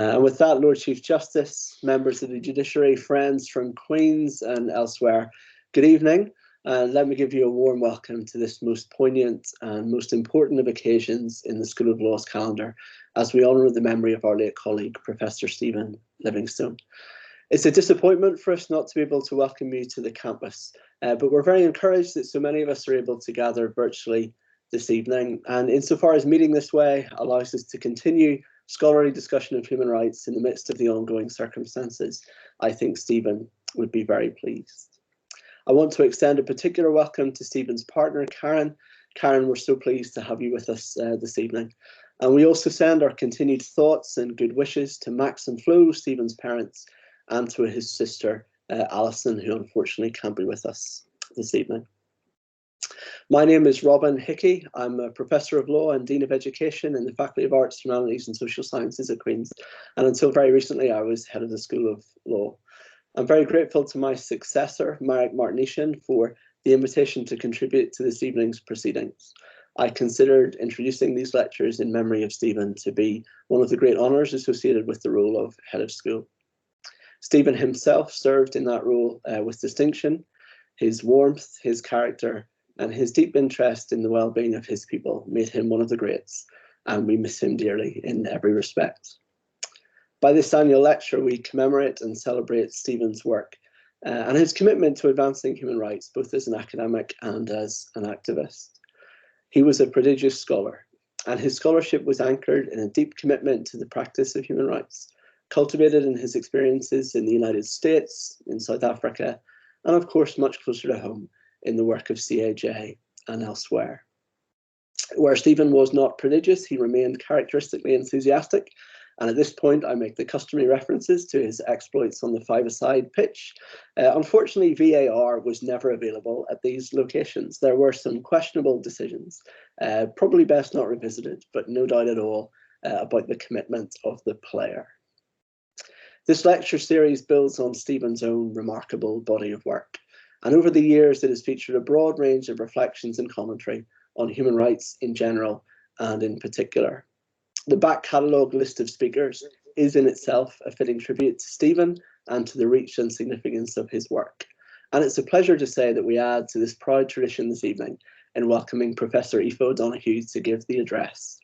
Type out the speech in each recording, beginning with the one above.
And with that, Lord Chief Justice, members of the Judiciary, friends from Queen's and elsewhere, good evening. And let me give you a warm welcome to this most poignant and most important of occasions in the School of Law's calendar, as we honour the memory of our late colleague, Professor Stephen Livingstone. It's a disappointment for us not to be able to welcome you to the campus, but we're very encouraged that so many of us are able to gather virtually this evening. And insofar as meeting this way allows us to continue scholarly discussion of human rights in the midst of the ongoing circumstances, I think Stephen would be very pleased. I want to extend a particular welcome to Stephen's partner, Karen. Karen, we're so pleased to have you with us this evening. And we also send our continued thoughts and good wishes to Max and Flo, Stephen's parents, and to his sister, Alison, who unfortunately can't be with us this evening. My name is Robin Hickey. I'm a Professor of Law and Dean of Education in the Faculty of Arts, Humanities and Social Sciences at Queen's, and until very recently I was Head of the School of Law. I'm very grateful to my successor, Marek Martinishin, for the invitation to contribute to this evening's proceedings. I considered introducing these lectures in memory of Stephen to be one of the great honours associated with the role of Head of School. Stephen himself served in that role with distinction. His warmth, his character, and his deep interest in the well-being of his people made him one of the greats, and we miss him dearly in every respect. By this annual lecture, we commemorate and celebrate Stephen's work and his commitment to advancing human rights, both as an academic and as an activist. He was a prodigious scholar, and his scholarship was anchored in a deep commitment to the practice of human rights, cultivated in his experiences in the United States, in South Africa, and of course, much closer to home, in the work of CAJ and elsewhere. Where Stephen was not prodigious, he remained characteristically enthusiastic, and at this point I make the customary references to his exploits on the five-a-side pitch. Unfortunately, VAR was never available at these locations. There were some questionable decisions, probably best not revisited, but no doubt at all about the commitment of the player. This lecture series builds on Stephen's own remarkable body of work. And over the years, it has featured a broad range of reflections and commentary on human rights in general and in particular. The back catalogue list of speakers is in itself a fitting tribute to Stephen and to the reach and significance of his work. And it's a pleasure to say that we add to this proud tradition this evening in welcoming Professor Aoife O'Donoghue to give the address.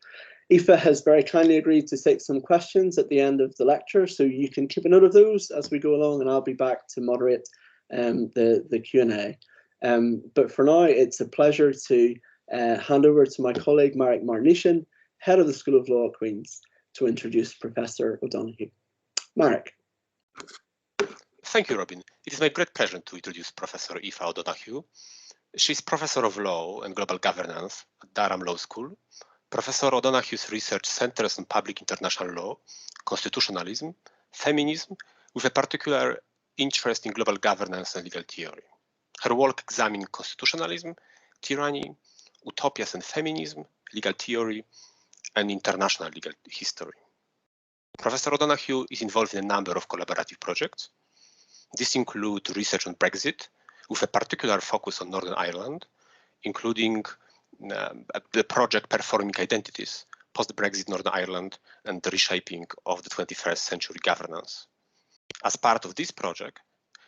Aoife has very kindly agreed to take some questions at the end of the lecture, so you can keep a note of those as we go along, and I'll be back to moderate the Q&A. But for now, it's a pleasure to hand over to my colleague, Marek Martinishin, Head of the School of Law at Queen's, to introduce Professor O'Donoghue. Marek. Thank you, Robin. It is my great pleasure to introduce Professor Aoife O'Donoghue. She is Professor of Law and Global Governance at Durham Law School. Professor O'Donoghue's research centers on public international law, constitutionalism, feminism, with a particular interest in global governance and legal theory. Her work examines constitutionalism, tyranny, utopias and feminism, legal theory, and international legal history. Professor O'Donoghue is involved in a number of collaborative projects. These include research on Brexit, with a particular focus on Northern Ireland, including the project Performing Identities, Post-Brexit Northern Ireland, and the Reshaping of the 21st Century Governance. As part of this project,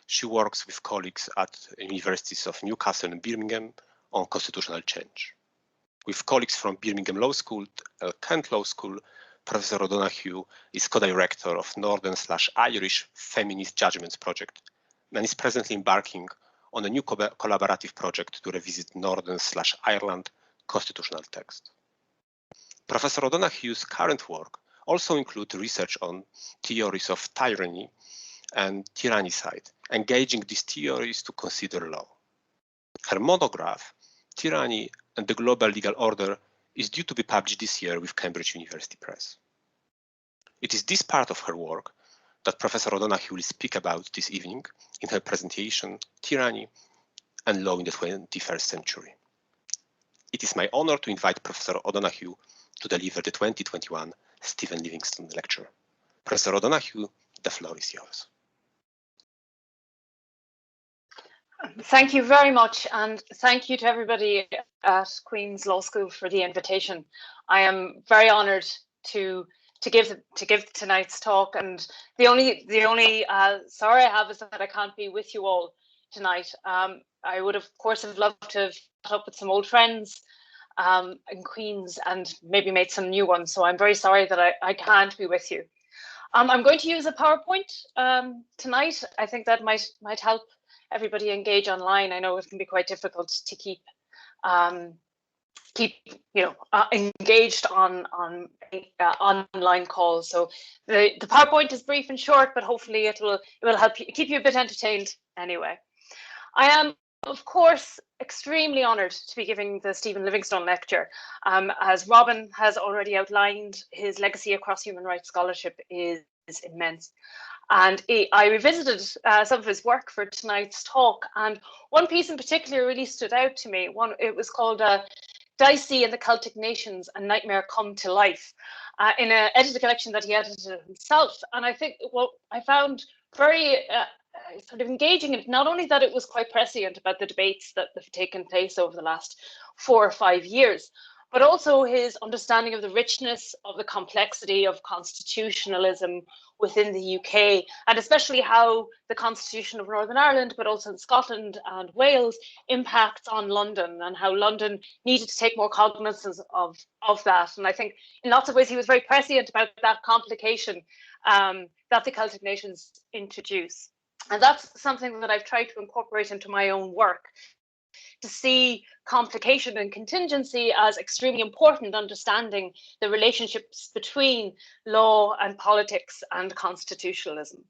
she works with colleagues at universities of Newcastle and Birmingham on constitutional change. With colleagues from Birmingham Law School, Kent Law School, Professor O'Donoghue is co-director of Northern/Irish Feminist Judgments Project and is presently embarking on a new collaborative project to revisit Northern/Ireland constitutional text. Professor O'Donoghue's current work also includes research on theories of tyranny and tyrannicide, engaging these theories to consider law. Her monograph, Tyranny and the Global Legal Order, is due to be published this year with Cambridge University Press. It is this part of her work that Professor O'Donoghue will speak about this evening in her presentation, Tyranny and Law in the 21st Century. It is my honor to invite Professor O'Donoghue to deliver the 2021 Stephen Livingstone Lecture. Professor O'Donoghue, the floor is yours. Thank you very much, and thank you to everybody at Queen's Law School for the invitation. I am very honoured to to give tonight's talk. And the only sorry I have is that I can't be with you all tonight. I would, of course, have loved to have met up with some old friends in Queens and maybe made some new ones. So I'm very sorry that I can't be with you. I'm going to use a PowerPoint tonight. I think that might help everybody engage online. I know it can be quite difficult to keep engaged on online calls. So the PowerPoint is brief and short, but hopefully it will help you, keep you a bit entertained anyway. I am, of course, extremely honoured to be giving the Stephen Livingstone Lecture. As Robin has already outlined, his legacy across human rights scholarship is immense. And I revisited some of his work for tonight's talk, and one piece in particular really stood out to me. It was called Dicey and the Celtic Nations, A Nightmare Come to Life, in an edited collection that he edited himself. And I think what I found very sort of engaging, and not only that it was quite prescient about the debates that have taken place over the last 4 or 5 years, but also his understanding of the richness of the complexity of constitutionalism within the UK, and especially how the Constitution of Northern Ireland, but also in Scotland and Wales, impacts on London, and how London needed to take more cognizance of that. And I think in lots of ways he was very prescient about that complication that the Celtic nations introduce. And that's something that I've tried to incorporate into my own work, to see complication and contingency as extremely important, understanding the relationships between law and politics and constitutionalism.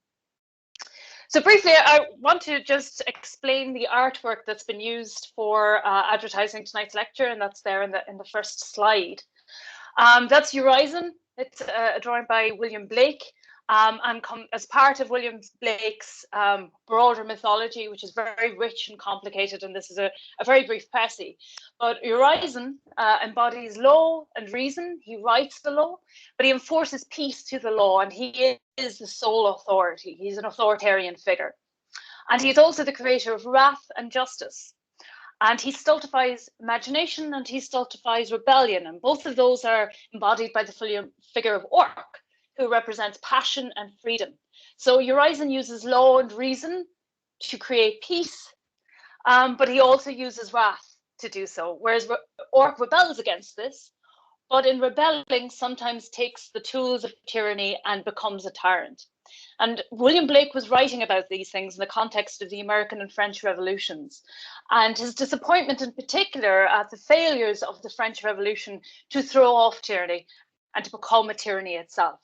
So briefly, I want to just explain the artwork that's been used for advertising tonight's lecture, and that's there in the first slide. That's Horizon. It's a drawing by William Blake. And as part of William Blake's broader mythology, which is very rich and complicated, and this is a very brief précis. But Horizon embodies law and reason. He writes the law, but he enforces peace to the law, and he is the sole authority. He's an authoritarian figure. And he's also the creator of wrath and justice. And he stultifies imagination and he stultifies rebellion, and both of those are embodied by the figure of Orc, who represents passion and freedom. So Horizon uses law and reason to create peace, but he also uses wrath to do so, whereas Orc rebels against this, but in rebelling sometimes takes the tools of tyranny and becomes a tyrant. And William Blake was writing about these things in the context of the American and French revolutions, and his disappointment in particular at the failures of the French Revolution to throw off tyranny and to become a tyranny itself.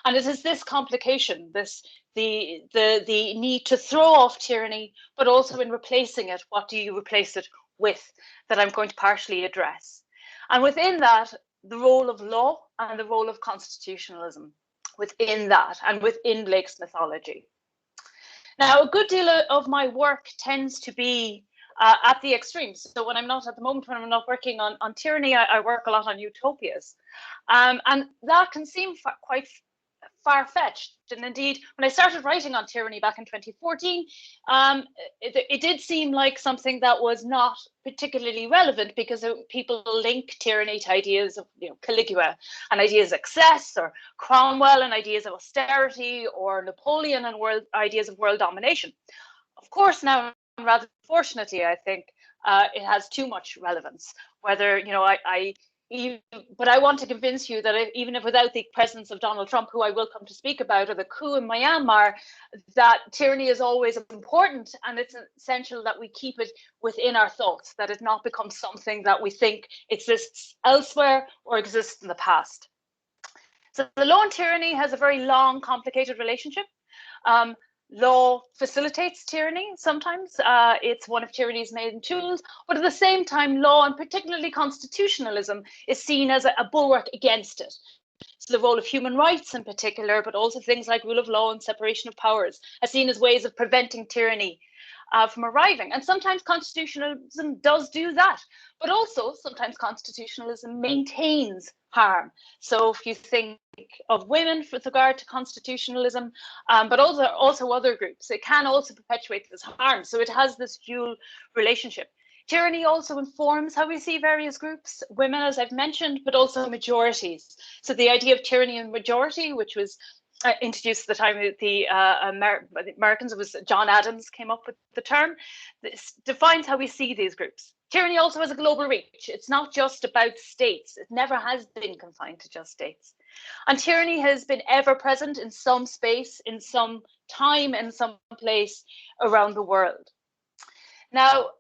And it is this complication, the need to throw off tyranny, but also in replacing it, what do you replace it with, that I'm going to partially address. And within that, the role of law and the role of constitutionalism within that and within Blake's mythology. Now, a good deal of my work tends to be at the extremes. So when I'm not working on tyranny, I work a lot on utopias. And that can seem quite far-fetched. And indeed, when I started writing on tyranny back in 2014, it did seem like something that was not particularly relevant, because people link tyranny to ideas of Caligula and ideas of excess, or Cromwell and ideas of austerity, or Napoleon and ideas of world domination. Of course, now, rather fortunately, I think it has too much relevance. Whether, but I want to convince you that even if without the presence of Donald Trump, who I will come to speak about, or the coup in Myanmar, that tyranny is always important, and it's essential that we keep it within our thoughts, that it not becomes something that we think exists elsewhere or exists in the past. So the law and tyranny has a very long, complicated relationship. Law facilitates tyranny sometimes. It's one of tyranny's main tools, but at the same time, law, and particularly constitutionalism, is seen as a bulwark against it. So the role of human rights in particular, but also things like rule of law and separation of powers, are seen as ways of preventing tyranny from arriving. And sometimes constitutionalism does do that, but also sometimes constitutionalism maintains harm. So if you think of women with regard to constitutionalism, but also other groups, it can also perpetuate this harm. So it has this dual relationship. Tyranny also informs how we see various groups, women, as I've mentioned, but also majorities. So the idea of tyranny and majority, which was introduced at the time of the Americans, it was John Adams came up with the term. This defines how we see these groups. Tyranny also has a global reach. It's not just about states. It never has been confined to just states. And tyranny has been ever present in some space, in some time, in some place around the world. Now,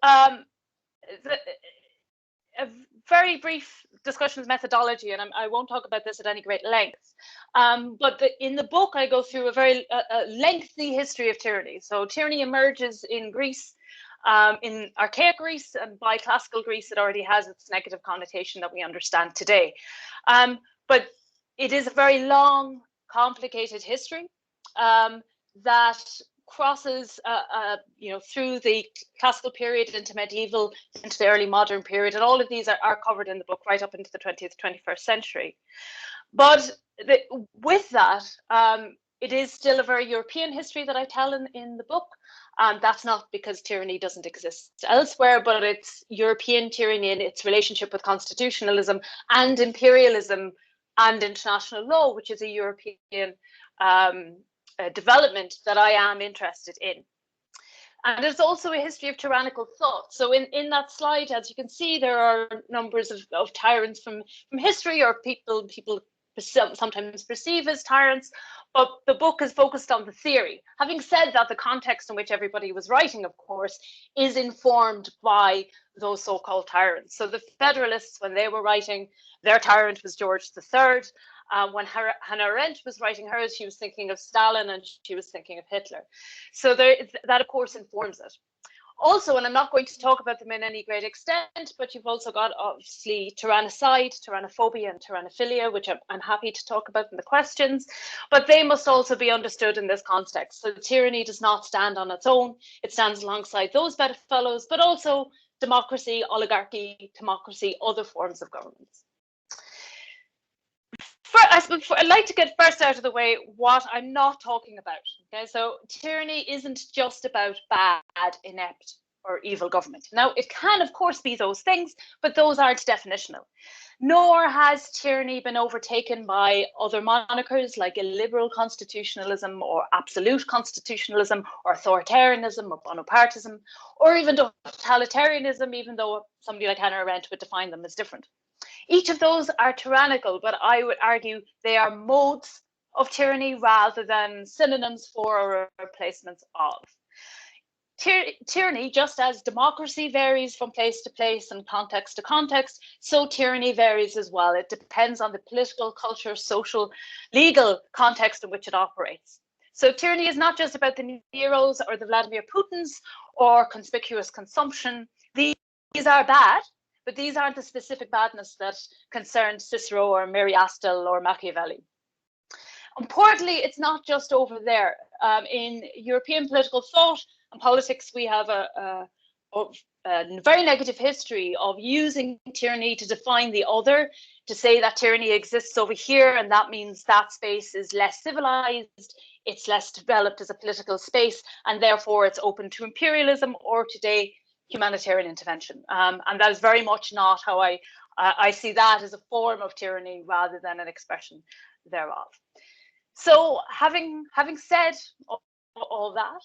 a very brief discussion of methodology, and I won't talk about this at any great length, but in the book I go through a very lengthy history of tyranny. So tyranny emerges in Greece, in archaic Greece, and by classical Greece it already has its negative connotation that we understand today. But it is a very long, complicated history that crosses through the classical period into medieval, into the early modern period, and all of these are covered in the book right up into the 20th, 21st century. But with that, it is still a very European history that I tell in the book. That's not because tyranny doesn't exist elsewhere, but it's European tyranny in its relationship with constitutionalism and imperialism and international law, which is a European development that I am interested in. And there's also a history of tyrannical thought. So in that slide, as you can see, there are numbers of tyrants from history, or people sometimes perceive as tyrants, but the book is focused on the theory. Having said that, the context in which everybody was writing, of course, is informed by those so-called tyrants. So the Federalists, when they were writing, their tyrant was George III. When Hannah Arendt was writing hers, she was thinking of Stalin and she was thinking of Hitler. So that, of course, informs it. Also, and I'm not going to talk about them in any great extent, but you've also got, obviously, tyrannicide, tyrannophobia, and tyrannophilia, which I'm happy to talk about in the questions, but they must also be understood in this context. So tyranny does not stand on its own. It stands alongside those bedfellows, but also democracy, oligarchy, democracy, other forms of governance. I'd like to get first out of the way what I'm not talking about. Okay, so tyranny isn't just about bad, inept, or evil government. Now, it can, of course, be those things, but those aren't definitional. Nor has tyranny been overtaken by other monikers like illiberal constitutionalism, or absolute constitutionalism, or authoritarianism, or Bonapartism, or even totalitarianism, even though somebody like Hannah Arendt would define them as different. Each of those are tyrannical, but I would argue they are modes of tyranny rather than synonyms for or replacements of. Tyranny, just as democracy varies from place to place and context to context, so tyranny varies as well. It depends on the political, culture, social, legal context in which it operates. So tyranny is not just about the Neros or the Vladimir Putins or conspicuous consumption. These are bad, but these aren't the specific badness that concerned Cicero or Mary Astle or Machiavelli. Importantly, it's not just over there. In European political thought and politics, we have a very negative history of using tyranny to define the other, to say that tyranny exists over here, and that means that space is less civilized, it's less developed as a political space, and therefore it's open to imperialism or today humanitarian intervention. And that is very much not how I see that as a form of tyranny rather than an expression thereof. So having said all that,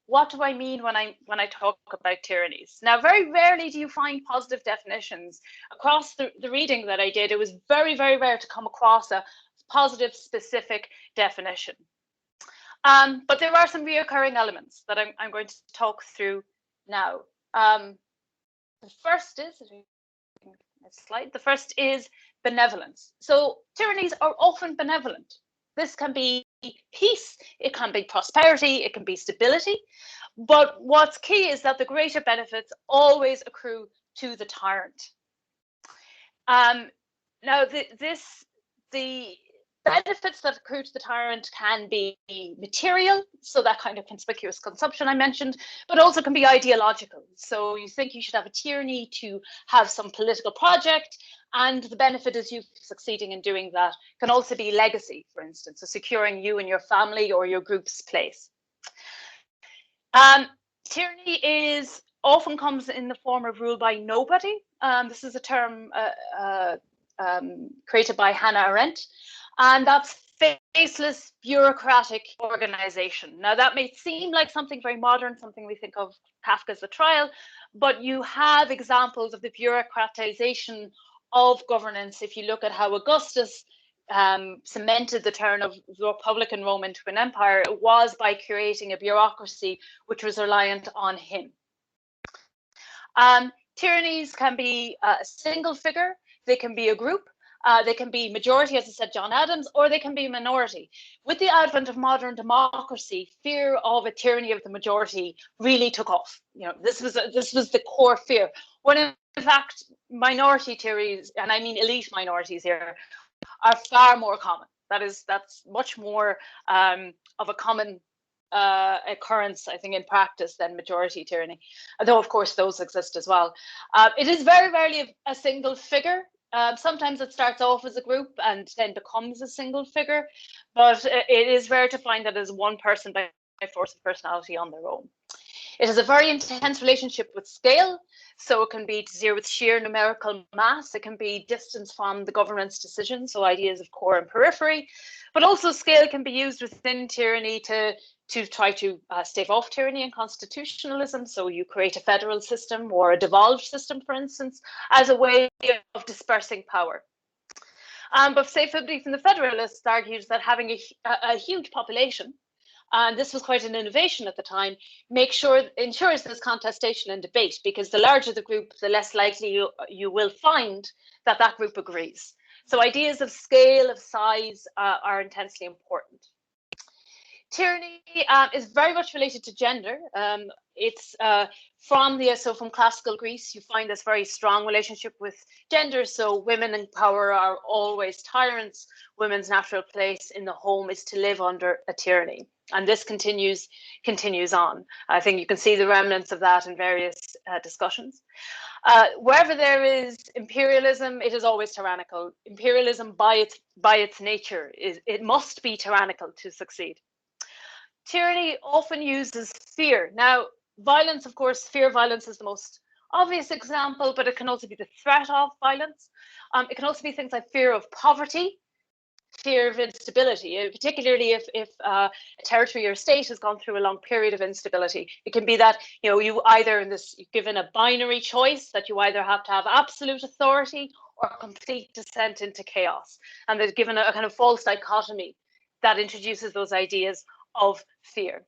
what do I mean when I talk about tyrannies? Now, very rarely do you find positive definitions. Across the reading that I did, it was very, very rare to come across a positive, specific definition. But there are some reoccurring elements that I'm going to talk through now. The first is benevolence. So tyrannies are often benevolent. This can be peace, it can be prosperity, it can be stability. But what's key is that the greater benefits always accrue to the tyrant. Now, the benefits that accrue to the tyrant can be material, so that kind of conspicuous consumption I mentioned, but also can be ideological. So you think you should have a tyranny to have some political project, and the benefit is you succeeding in doing that. Can also be legacy, for instance, so securing you and your family or your group's place. Tyranny is often comes in the form of rule by nobody. This is a term created by Hannah Arendt, and that's faceless bureaucratic organization. Now, that may seem like something very modern, something we think of Kafka's The Trial, but you have examples of the bureaucratization of governance. If you look at how Augustus cemented the turn of the Republican Rome into an empire, it was by creating a bureaucracy which was reliant on him. Tyrannies can be a single figure, they can be a group, they can be majority, as I said, John Adams, or they can be minority. With the advent of modern democracy, fear of a tyranny of the majority really took off. This was the core fear. When in fact, minority tyrannies, and I mean elite minorities here, are far more common. That's much more of a common occurrence, I think, in practice than majority tyranny, though of course those exist as well. It is very rarely a single figure. Sometimes it starts off as a group and then becomes a single figure, but it is rare to find that as one person by force of personality on their own. It has a very intense relationship with scale, so it can be to do with sheer numerical mass, it can be distance from the government's decisions, so ideas of core and periphery, but also scale can be used within tyranny to try to stave off tyranny and constitutionalism. So you create a federal system or a devolved system, for instance, as a way of dispersing power. But say even the Federalists argued that having a huge population, and this was quite an innovation at the time, ensures there's contestation and debate, because the larger the group, the less likely you will find that that group agrees. So ideas of scale, of size are intensely important. Tyranny is very much related to gender. It's from classical Greece, you find this very strong relationship with gender. So women in power are always tyrants. Women's natural place in the home is to live under a tyranny. And this continues on. I think you can see the remnants of that in various discussions. Wherever there is imperialism, it is always tyrannical. Imperialism, by its nature, it must be tyrannical to succeed. Tyranny often uses fear. Now, violence, of course, fear violence is the most obvious example, but it can also be the threat of violence. It can also be things like fear of poverty, fear of instability, particularly if a territory or state has gone through a long period of instability. It can be that you either you're given a binary choice that you either have to have absolute authority or complete descent into chaos, and they're given a kind of false dichotomy that introduces those ideas of fear.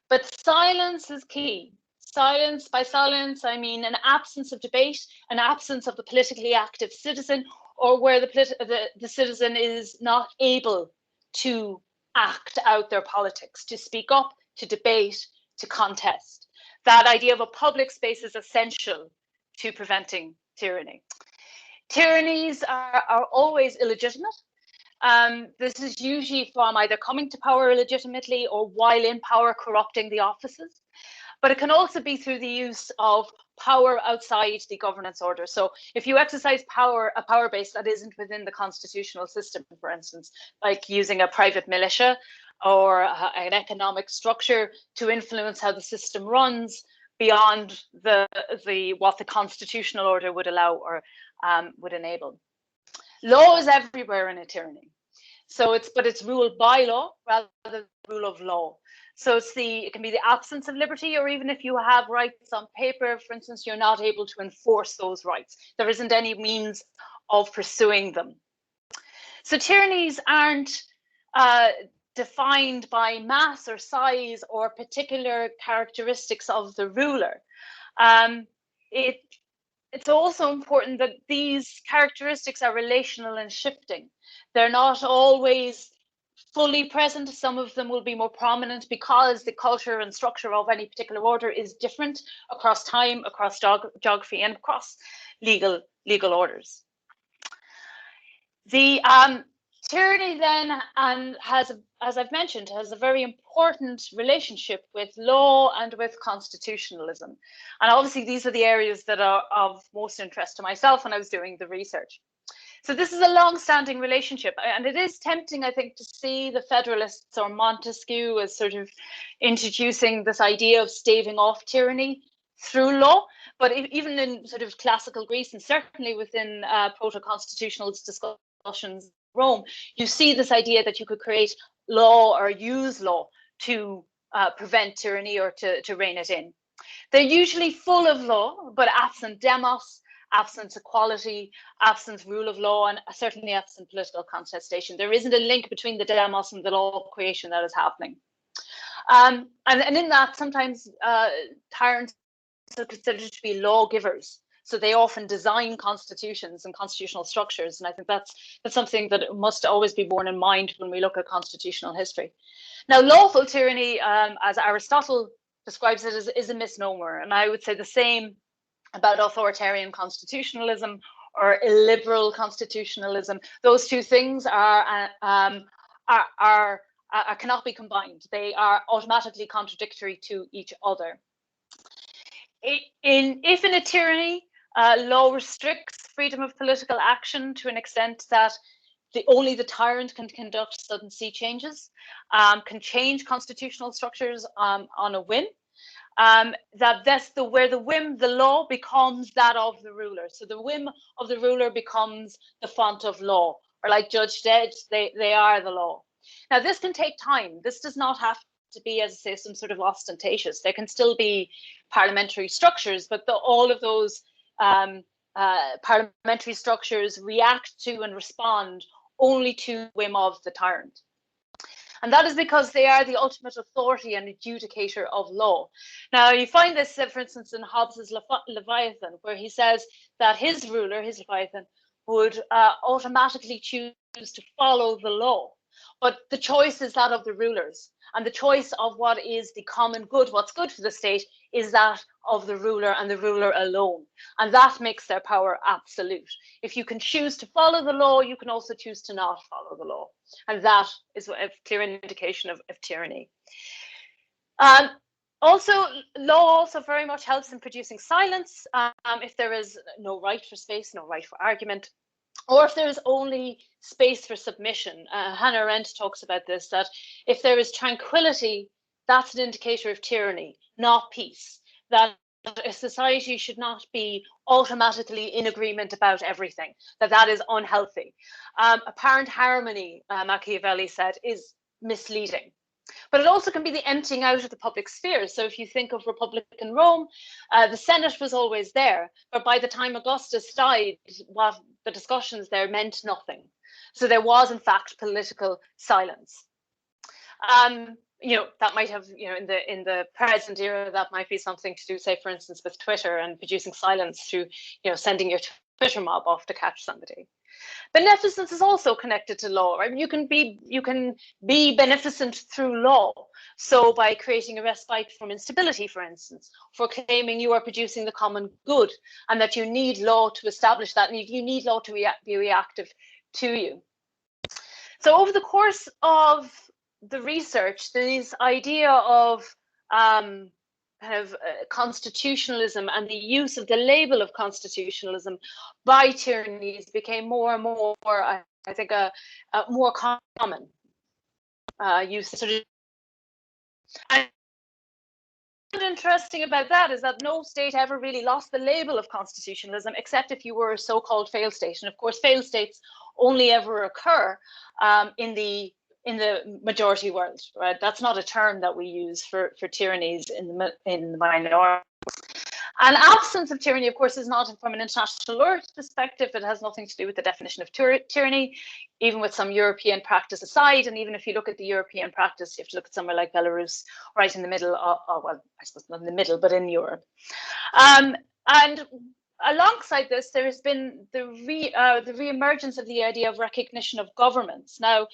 But silence is key. Silence, by silence, I mean an absence of debate, an absence of the politically active citizen, or where the citizen is not able to act out their politics, to speak up, to debate, to contest. That idea of a public space is essential to preventing tyranny. Tyrannies are always illegitimate. This is usually from either coming to power illegitimately or while in power corrupting the offices. But it can also be through the use of power outside the governance order. So if you exercise a power base that isn't within the constitutional system, for instance, like using a private militia or an economic structure to influence how the system runs beyond what the constitutional order would allow or would enable. Law is everywhere in a tyranny. So it's ruled by law rather than rule of law. So it can be the absence of liberty, or even if you have rights on paper, for instance, you're not able to enforce those rights. There isn't any means of pursuing them. So tyrannies aren't defined by mass or size or particular characteristics of the ruler. It's also important that these characteristics are relational and shifting. They're not always fully present. Some of them will be more prominent because the culture and structure of any particular order is different across time, across geography, and across legal orders. The tyranny then has, as I've mentioned, has a very important relationship with law and with constitutionalism. And obviously these are the areas that are of most interest to myself when I was doing the research. So this is a long-standing relationship, and it is tempting, I think, to see the Federalists or Montesquieu as sort of introducing this idea of staving off tyranny through law, but even in sort of classical Greece, and certainly within proto-constitutionalist discussions in Rome, you see this idea that you could create law or use law to prevent tyranny or to rein it in. They're usually full of law, but absent demos, absent equality, absent rule of law, and certainly absent political contestation. There isn't a link between the demos and the law creation that is happening. And in that, sometimes tyrants are considered to be lawgivers. So they often design constitutions and constitutional structures. And I think that's something that must always be borne in mind when we look at constitutional history. Now, lawful tyranny, as Aristotle describes it, is a misnomer. And I would say the same about authoritarian constitutionalism or illiberal constitutionalism. Those two things cannot be combined. They are automatically contradictory to each other. If in a tyranny, law restricts freedom of political action to an extent that only the tyrant can conduct sudden sea changes, can change constitutional structures on a whim. Where the law becomes that of the ruler. So the whim of the ruler becomes the font of law, or like Judge said, they are the law. Now, this can take time. This does not have to be, as I say, some sort of ostentatious. There can still be parliamentary structures, but all of those parliamentary structures react to and respond only to the whim of the tyrant. And that is because they are the ultimate authority and adjudicator of law. Now, you find this, for instance, in Hobbes's Leviathan, where he says that his ruler, his Leviathan, would automatically choose to follow the law. But the choice is that of the rulers. And the choice of what is the common good, what's good for the state, is that of the ruler and the ruler alone. And that makes their power absolute. If you can choose to follow the law, you can also choose to not follow the law. And that is a clear indication of tyranny. Also, law also very much helps in producing silence. If there is no right for space, no right for argument, or if there is only space for submission. Hannah Arendt talks about this, that if there is tranquility, that's an indicator of tyranny, not peace. That a society should not be automatically in agreement about everything, that is unhealthy. Apparent harmony, Machiavelli said, is misleading. But it also can be the emptying out of the public sphere. So if you think of Republican Rome, the Senate was always there. But by the time Augustus died, what the discussions there meant nothing. So there was, in fact, political silence. That might have, in the present era, that might be something to do, say, for instance, with Twitter and producing silence through, sending your Twitter mob off to catch somebody. Beneficence is also connected to law. Right? You can be beneficent through law. So by creating a respite from instability, for instance, for claiming you are producing the common good and that you need law to establish that, and you need law to be reactive to you. So over the course of the research, this idea of constitutionalism and the use of the label of constitutionalism by tyrannies became more and more, I think, a more common use. And what's interesting about that is that no state ever really lost the label of constitutionalism, except if you were a so-called failed state. And of course, failed states only ever occur in the majority world, right? That's not a term that we use for tyrannies in the minority. And absence of tyranny, of course, is not from an international law perspective. It has nothing to do with the definition of tyranny, even with some European practice aside. And even if you look at the European practice, you have to look at somewhere like Belarus, right in the middle, well, I suppose not in the middle, but in Europe. And alongside this, there has been the re-emergence of the idea of recognition of governments. Now,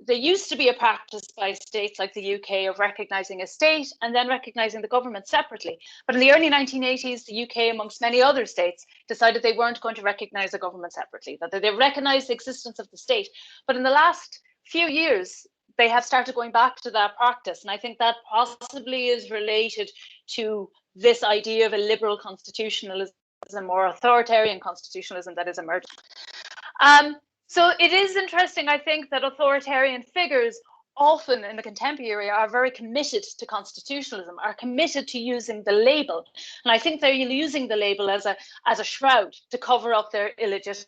there used to be a practice by states like the UK of recognizing a state and then recognizing the government separately. But in the early 1980s, the UK, amongst many other states, decided they weren't going to recognize the government separately, that they recognized the existence of the state. But in the last few years, they have started going back to that practice. And I think that possibly is related to this idea of a liberal constitutionalism or authoritarian constitutionalism that is emerging. So it is interesting, I think, that authoritarian figures often in the contemporary are very committed to constitutionalism, are committed to using the label. And I think they're using the label as a shroud to cover up their illegitimacy.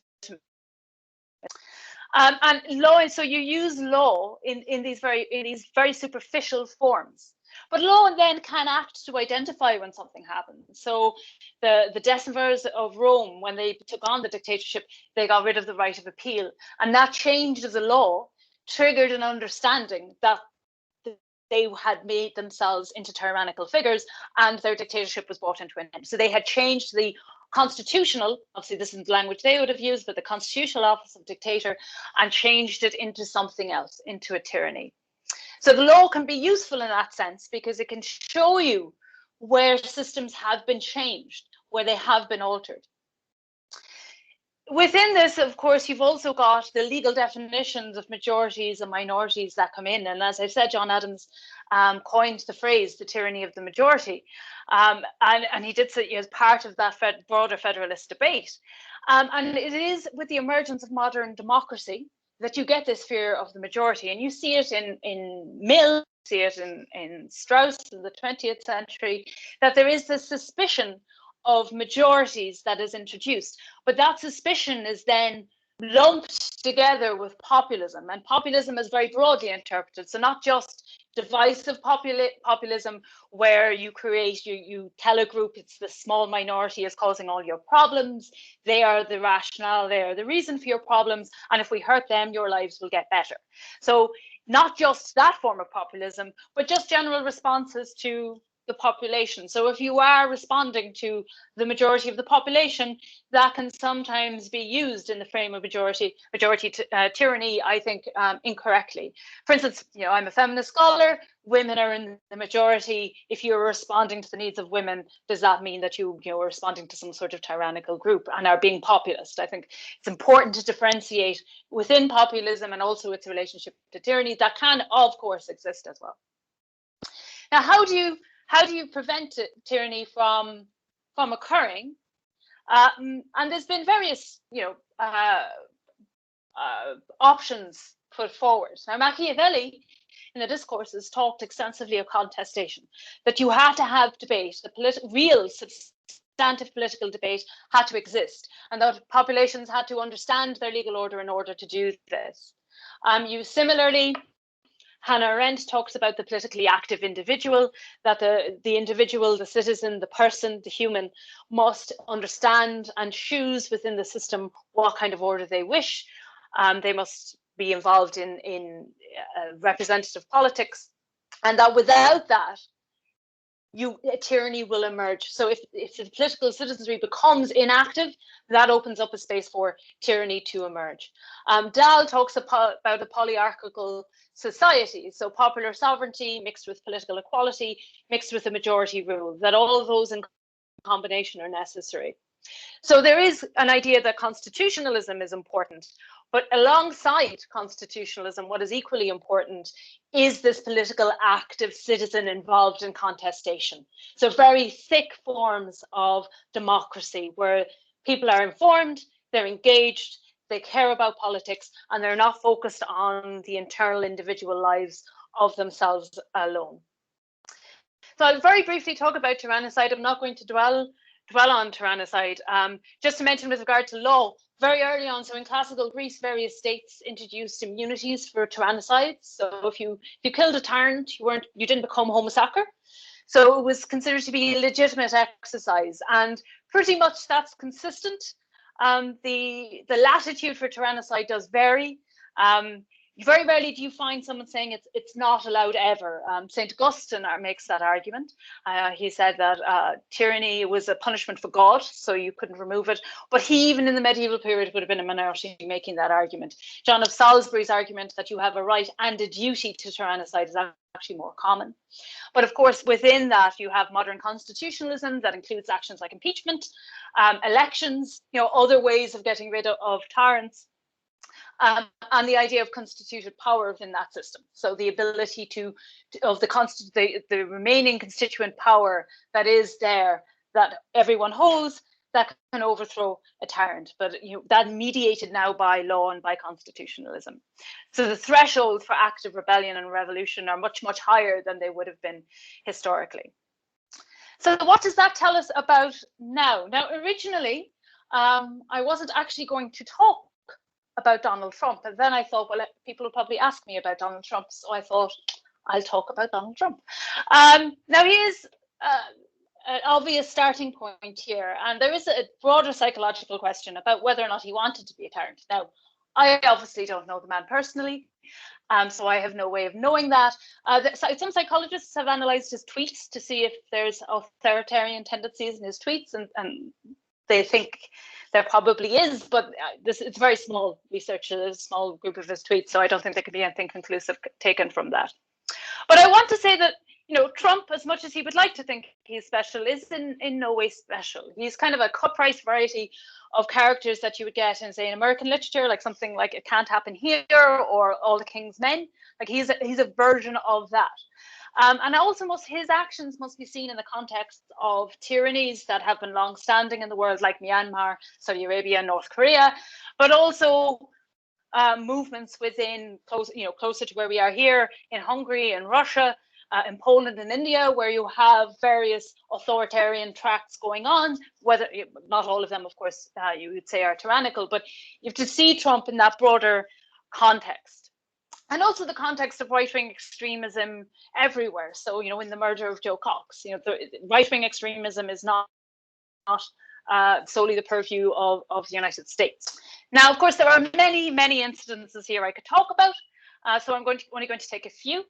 And law, so you use law in these very superficial forms. But law then can act to identify when something happens. So the decemvirs of Rome, when they took on the dictatorship, they got rid of the right of appeal. And that change of the law triggered an understanding that they had made themselves into tyrannical figures and their dictatorship was brought into an end. So they had changed the constitutional, obviously this is the language they would have used, but the constitutional office of dictator, and changed it into something else, into a tyranny. So the law can be useful in that sense because it can show you where systems have been changed, where they have been altered. Within this, of course, you've also got the legal definitions of majorities and minorities that come in. And as I said, John Adams coined the phrase, the tyranny of the majority. And he did so as part of that broader federalist debate. And it is with the emergence of modern democracy that you get this fear of the majority. And you see it in Mill, see it in Strauss in the 20th century, that there is this suspicion of majorities that is introduced. But that suspicion is then lumped together with populism. And populism is very broadly interpreted. So not just divisive populism, where you create, you tell a group it's the small minority is causing all your problems. They are the rationale, they are the reason for your problems. And if we hurt them, your lives will get better. So not just that form of populism, but just general responses to the population. So if you are responding to the majority of the population, that can sometimes be used in the frame of majority tyranny, I think, incorrectly. For instance, I'm a feminist scholar, women are in the majority. If you're responding to the needs of women, does that mean that you are responding to some sort of tyrannical group and are being populist? I think it's important to differentiate within populism and also its relationship to tyranny that can, of course, exist as well. Now, how do you prevent tyranny from occurring? And there's been various, options put forward. Now, Machiavelli, in the discourses, talked extensively of contestation, that you had to have debate, real substantive political debate had to exist, and that populations had to understand their legal order in order to do this. You similarly, Hannah Arendt talks about the politically active individual, that the individual, the citizen, the person, the human must understand and choose within the system what kind of order they wish. They must be involved in representative politics, and that without that, a tyranny will emerge. So if the political citizenry becomes inactive, that opens up a space for tyranny to emerge. Dahl talks about a polyarchical society, so popular sovereignty mixed with political equality, mixed with a majority rule, that all of those in combination are necessary. So there is an idea that constitutionalism is important, but alongside constitutionalism, what is equally important is this political active citizen involved in contestation. So very thick forms of democracy where people are informed, they're engaged, they care about politics, and they're not focused on the internal individual lives of themselves alone. So I'll very briefly talk about tyrannicide. I'm not going to dwell on tyrannicide. Just to mention with regard to law, very early on, so in classical Greece, various states introduced immunities for tyrannicide. So if you killed a tyrant, you didn't become homo sacer. So it was considered to be a legitimate exercise, and pretty much that's consistent. The latitude for tyrannicide does vary. Very rarely do you find someone saying it's not allowed ever. St. Augustine makes that argument. He said that tyranny was a punishment for God, so you couldn't remove it. But he, even in the medieval period, would have been a minority making that argument. John of Salisbury's argument that you have a right and a duty to tyrannicide is actually more common. But of course, within that, you have modern constitutionalism that includes actions like impeachment, elections, other ways of getting rid of tyrants. And the idea of constituted power within that system. So the ability of the remaining constituent power that is there, that everyone holds, that can overthrow a tyrant, but that mediated now by law and by constitutionalism. So the thresholds for active rebellion and revolution are much, much higher than they would have been historically. So what does that tell us about now? Now, originally, I wasn't actually going to talk about Donald Trump, and then I thought, well, people will probably ask me about Donald Trump, so I thought I'll talk about Donald Trump. Now, he is an obvious starting point here, and there is a broader psychological question about whether or not he wanted to be a tyrant. Now, I obviously don't know the man personally, so I have no way of knowing that. Some psychologists have analysed his tweets to see if there's authoritarian tendencies in his tweets, and they think there probably is, but it's very small research, a small group of his tweets, so I don't think there could be anything conclusive taken from that. But I want to say that, Trump, as much as he would like to think he's special, is in no way special. He's kind of a cut-price variety of characters that you would get in, say, in American literature, like something like It Can't Happen Here or All the King's Men. Like he's a version of that. And also his actions must be seen in the context of tyrannies that have been long-standing in the world, like Myanmar, Saudi Arabia, North Korea, but also movements within closer to where we are here in Hungary and Russia, in Poland and India, where you have various authoritarian tracts going on, whether not all of them, of course, you would say are tyrannical, but you have to see Trump in that broader context. And also the context of right-wing extremism everywhere. So, in the murder of Joe Cox, the right-wing extremism is not solely the purview of the United States. Now, of course, there are many, many incidences here I could talk about. So I'm only going to take a few.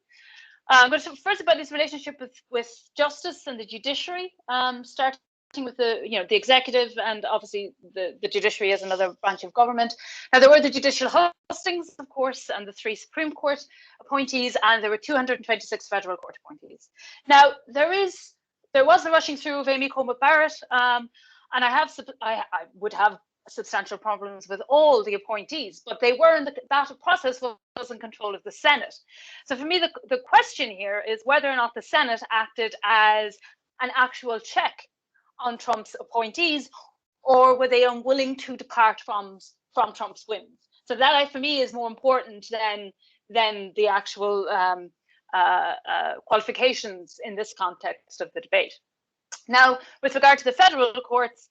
I'm going to talk first about his relationship with justice and the judiciary, starting with the executive and obviously the judiciary as another branch of government. Now, there were the judicial hustings, of course, and the 3 Supreme Court appointees, and there were 226 federal court appointees. Now, there was the rushing through of Amy Coney Barrett, and I would have substantial problems with all the appointees, but they were that process was in control of the Senate. So for me, the question here is whether or not the Senate acted as an actual check on Trump's appointees, or were they unwilling to depart from Trump's whims? So that, for me, is more important than the actual qualifications in this context of the debate. Now, with regard to the federal courts,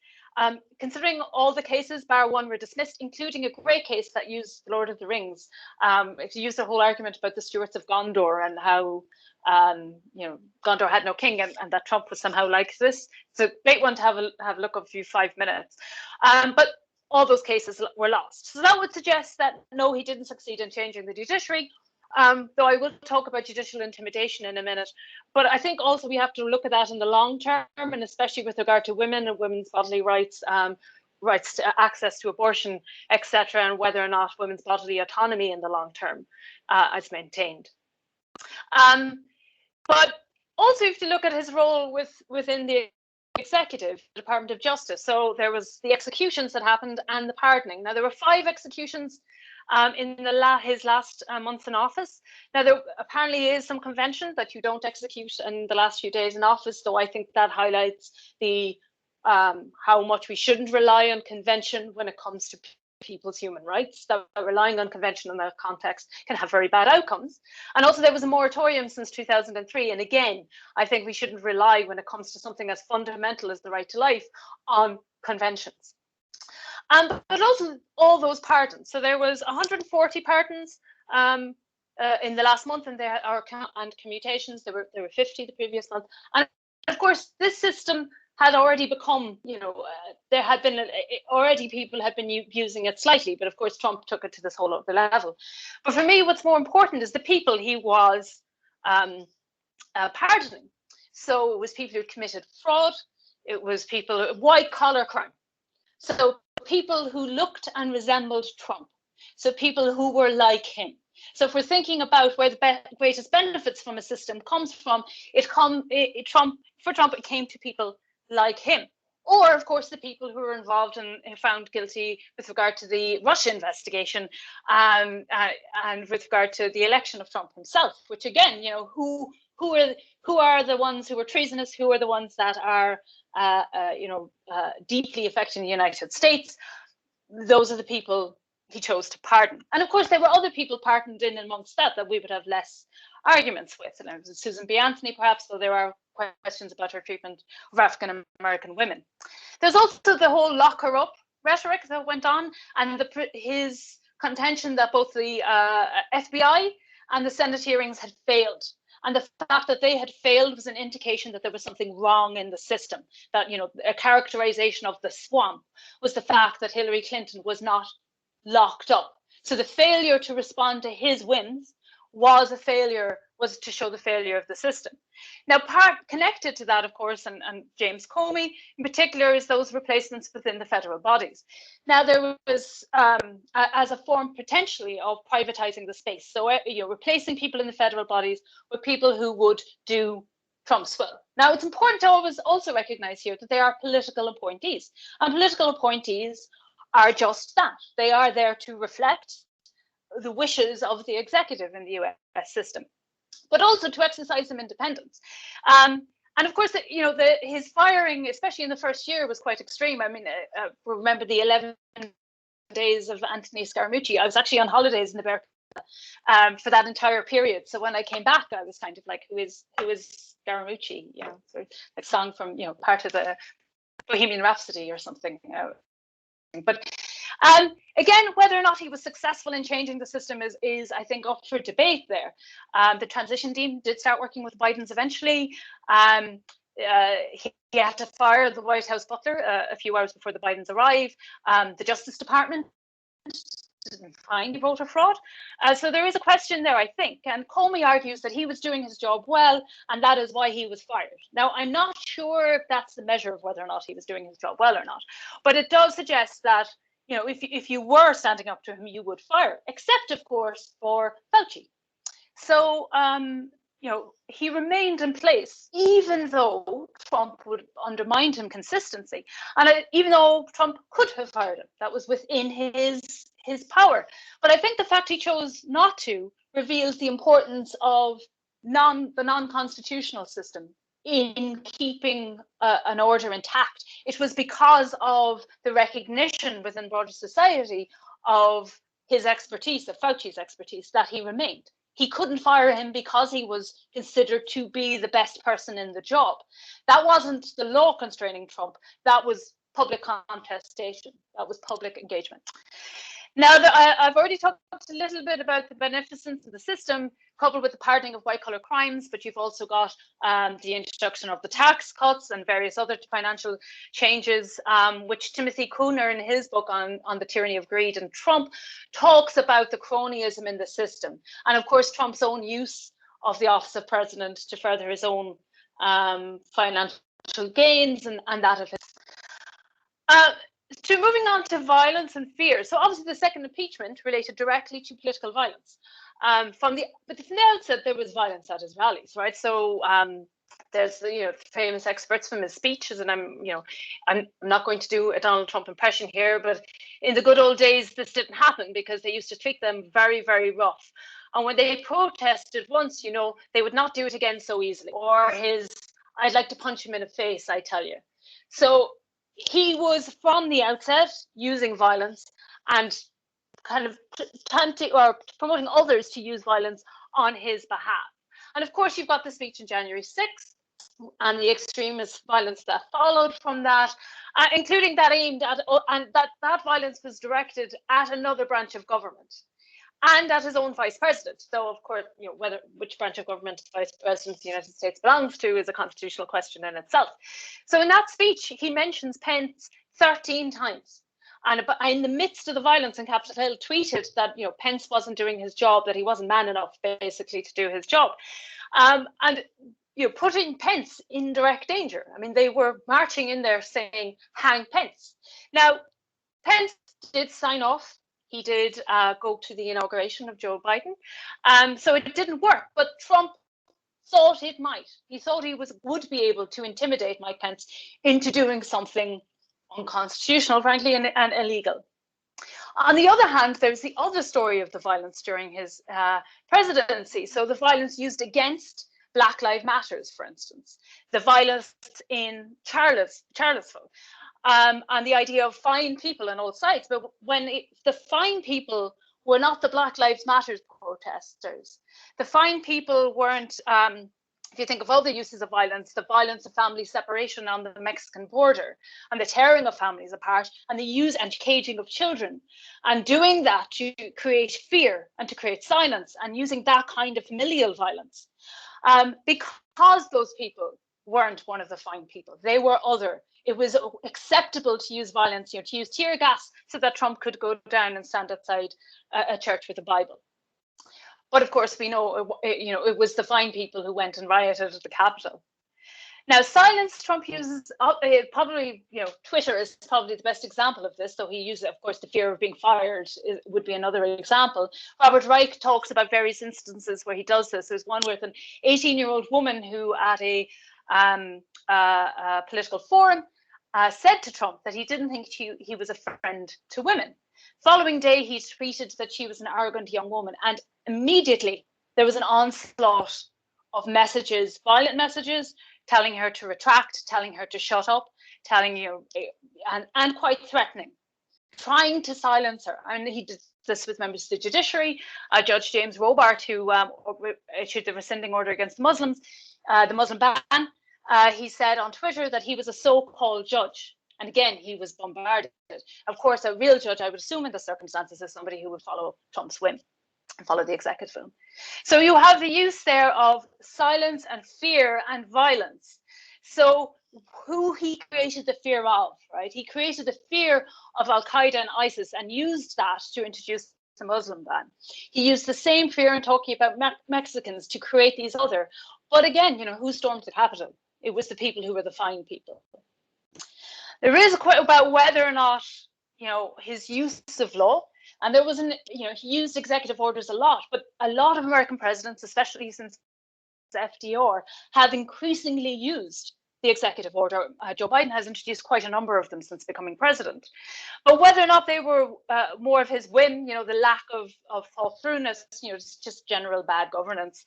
considering all the cases, bar one, were dismissed, including a great case that used the Lord of the Rings. It used the whole argument about the Stewarts of Gondor and how Gondor had no king, and that Trump was somehow like this. It's a great one to have a look of a few 5 minutes. But all those cases were lost. So that would suggest that no, he didn't succeed in changing the judiciary. Though I will talk about judicial intimidation in a minute. But I think also we have to look at that in the long term, and especially with regard to women and women's bodily rights, rights to access to abortion, etc., and whether or not women's bodily autonomy in the long term is maintained. But also you have to look at his role within the executive, the Department of Justice. So there was the executions that happened and the pardoning. Now, there were 5 executions in his last months in office. Now, there apparently is some convention that you don't execute in the last few days in office, though I think that highlights the how much we shouldn't rely on convention when it comes to people's human rights, that relying on convention in that context can have very bad outcomes. And also there was a moratorium since 2003. And again, I think we shouldn't rely when it comes to something as fundamental as the right to life on conventions. But also all those pardons. So there was 140 pardons in the last month, and there are commutations. There were 50 the previous month. And of course, this system had already become, there had been already people had been using it slightly, but of course Trump took it to this whole other level. But for me, what's more important is the people he was pardoning. So it was people who committed fraud. It was people, white collar crime. So people who looked and resembled Trump. So people who were like him. So if we're thinking about where the greatest benefits from a system comes from, for Trump, it came to people like him, or of course the people who were involved and found guilty with regard to the Russia investigation, and with regard to the election of Trump himself, which again, who who are the ones who are treasonous, who are the ones that are deeply affecting the United States. Those are the people he chose to pardon. And of course, there were other people pardoned in amongst that we would have less arguments with. And it was Susan B. Anthony, perhaps, though there are questions about her treatment of African American women. There's also the whole lock her up rhetoric that went on, and his contention that both the FBI and the Senate hearings had failed. And the fact that they had failed was an indication that there was something wrong in the system, that, a characterization of the swamp was the fact that Hillary Clinton was not locked up. So the failure to respond to his whims was to show the failure of the system. Now, connected to that, of course, and James Comey in particular, is those replacements within the federal bodies. Now, there was, as a form potentially of privatizing the space, so replacing people in the federal bodies with people who would do Trump's will. Now, it's important to always also recognize here that they are political appointees, and political appointees are just that. They are there to reflect the wishes of the executive in the US system, but also to exercise some independence. And of course, his firing, especially in the first year, was quite extreme. I mean, remember the 11 days of Anthony Scaramucci. I was actually on holidays in America for that entire period. So when I came back, I was kind of like, who is Scaramucci? Sort of like song from, part of the Bohemian Rhapsody or something. But again, whether or not he was successful in changing the system is I think, up for debate there. The transition team did start working with Biden's eventually. He had to fire the White House butler a few hours before the Bidens arrive. The Justice Department didn't find voter fraud. So there is a question there, I think. And Comey argues that he was doing his job well, and that is why he was fired. Now, I'm not sure if that's the measure of whether or not he was doing his job well or not, but it does suggest that, if you were standing up to him, you would fire, except, of course, for Fauci. So, he remained in place, even though Trump would undermine him consistently. And even though Trump could have fired him, that was within his power. But I think the fact he chose not to reveals the importance of the non-constitutional system in keeping an order intact. It was because of the recognition within broader society of his expertise, of Fauci's expertise, that he remained. He couldn't fire him because he was considered to be the best person in the job. That wasn't the law constraining Trump. That was public contestation. That was public engagement. Now, I've already talked a little bit about the beneficence of the system, coupled with the pardoning of white-collar crimes, but you've also got the introduction of the tax cuts and various other financial changes, which Timothy Cooner, in his book on the tyranny of greed and Trump, talks about the cronyism in the system. And of course, Trump's own use of the office of president to further his own financial gains and that of his. Moving on to violence and fear. So obviously the second impeachment related directly to political violence. But from the outset, there was violence at his rallies, right? So there's famous experts from his speeches, and I'm not going to do a Donald Trump impression here, but in the good old days, this didn't happen because they used to treat them very, very rough. And when they protested once, they would not do it again so easily. Or I'd like to punch him in the face, I tell you. So he was from the outset using violence and kind of promoting others to use violence on his behalf. And of course, you've got the speech on January 6th and the extremist violence that followed from that, including that aimed at, and that violence was directed at another branch of government and at his own vice president. Though, of course, which branch of government the vice president of the United States belongs to is a constitutional question in itself. So in that speech, he mentions Pence 13 times. And in the midst of the violence in Capitol Hill, tweeted that Pence wasn't doing his job, that he wasn't man enough, basically, to do his job. And putting Pence in direct danger. I mean, they were marching in there saying, hang Pence. Now, Pence did sign off. He did go to the inauguration of Joe Biden. So it didn't work, but Trump thought it might. He thought he would be able to intimidate Mike Pence into doing something unconstitutional, frankly, and illegal. On the other hand, there's the other story of the violence during his presidency. So the violence used against Black Lives Matters, for instance, the violence in Charlottesville, and the idea of fine people on all sides. But when the fine people were not the Black Lives Matter protesters, the fine people weren't, if you think of other uses of violence, the violence of family separation on the Mexican border, and the tearing of families apart, and the use and caging of children, and doing that to create fear and to create silence, and using that kind of familial violence. Because those people weren't one of the fine people, they were other. It was acceptable to use violence, to use tear gas so that Trump could go down and stand outside a church with a Bible. But of course, we know, it was the fine people who went and rioted at the Capitol. Now, silence Trump uses, probably, Twitter is probably the best example of this, though he uses, of course, the fear of being fired would be another example. Robert Reich talks about various instances where he does this. There's one with an 18-year-old woman who at a political forum said to Trump that he didn't think he was a friend to women. Following day, he tweeted that she was an arrogant young woman, and immediately there was an onslaught of messages, violent messages, telling her to retract, telling her to shut up, and quite threatening, trying to silence her. And he did this with members of the judiciary. Judge James Robart, who issued the rescinding order against the Muslims, the Muslim ban, he said on Twitter that he was a so-called judge. And again, he was bombarded. Of course, a real judge, I would assume in the circumstances, is somebody who would follow Trump's whim and follow the executive whim. So you have the use there of silence and fear and violence. So who he created the fear of, right? He created the fear of Al-Qaeda and ISIS and used that to introduce the Muslim ban. He used the same fear in talking about Mexicans to create these other. But again, who stormed the Capitol? It was the people who were the fine people. There is a question about whether or not, his use of law, and there was he used executive orders a lot, but a lot of American presidents, especially since FDR, have increasingly used the executive order. Joe Biden has introduced quite a number of them since becoming president. But whether or not they were more of his whim, the lack of thought throughness, just general bad governance,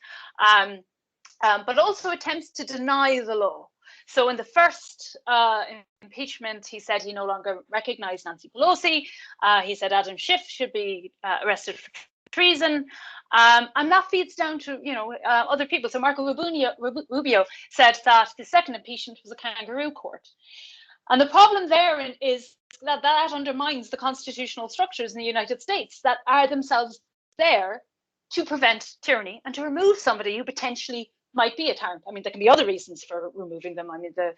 but also attempts to deny the law. So in the first impeachment, he said he no longer recognized Nancy Pelosi. He said Adam Schiff should be arrested for treason. And that feeds down to, other people. So Marco Rubio said that the second impeachment was a kangaroo court. And the problem there is that undermines the constitutional structures in the United States that are themselves there to prevent tyranny and to remove somebody who potentially might be a tyrant. I mean, there can be other reasons for removing them. I mean, the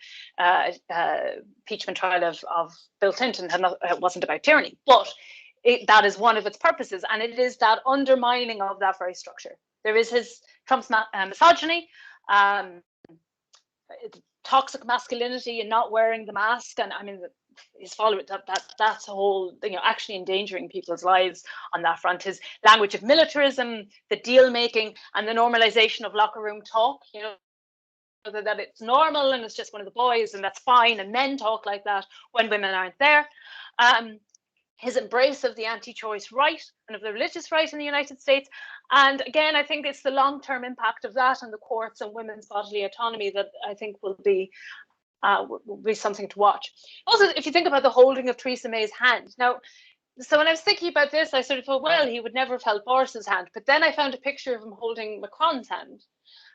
impeachment trial of Bill Clinton wasn't about tyranny, but that is one of its purposes, and it is that undermining of that very structure. There is Trump's misogyny, toxic masculinity, and not wearing the mask, and I mean, his followers, that's a whole, actually endangering people's lives on that front. His language of militarism, the deal making, and the normalization of locker room talk, that it's normal and it's just one of the boys and that's fine, and men talk like that when women aren't there. His embrace of the anti-choice right and of the religious right in the United States. And again, I think it's the long-term impact of that on the courts and women's bodily autonomy that I think will be something to watch. Also, if you think about the holding of Theresa May's hand. Now, so when I was thinking about this, I sort of thought, well, he would never have held Boris's hand. But then I found a picture of him holding Macron's hand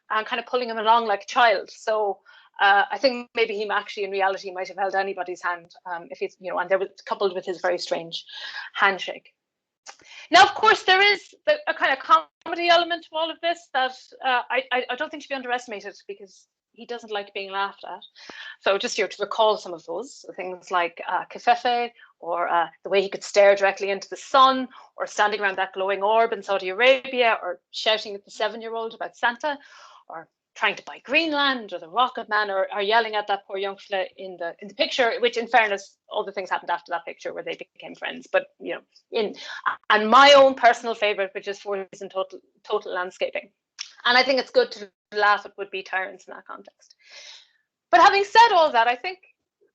and kind of pulling him along like a child. So I think maybe he actually in reality might have held anybody's hand if he's, and there was coupled with his very strange handshake. Now, of course, there is a kind of comedy element to all of this that I don't think should be underestimated, because he doesn't like being laughed at. So just to recall some of those things like Kefefe, or the way he could stare directly into the sun, or standing around that glowing orb in Saudi Arabia, or shouting at the 7-year-old about Santa, or trying to buy Greenland, or the Rocket Man, or yelling at that poor young fella in the picture, which in fairness, all the things happened after that picture where they became friends. But and my own personal favorite, which is for his total landscaping. And I think it's good to laugh at would-be tyrants in that context. But having said all that, I think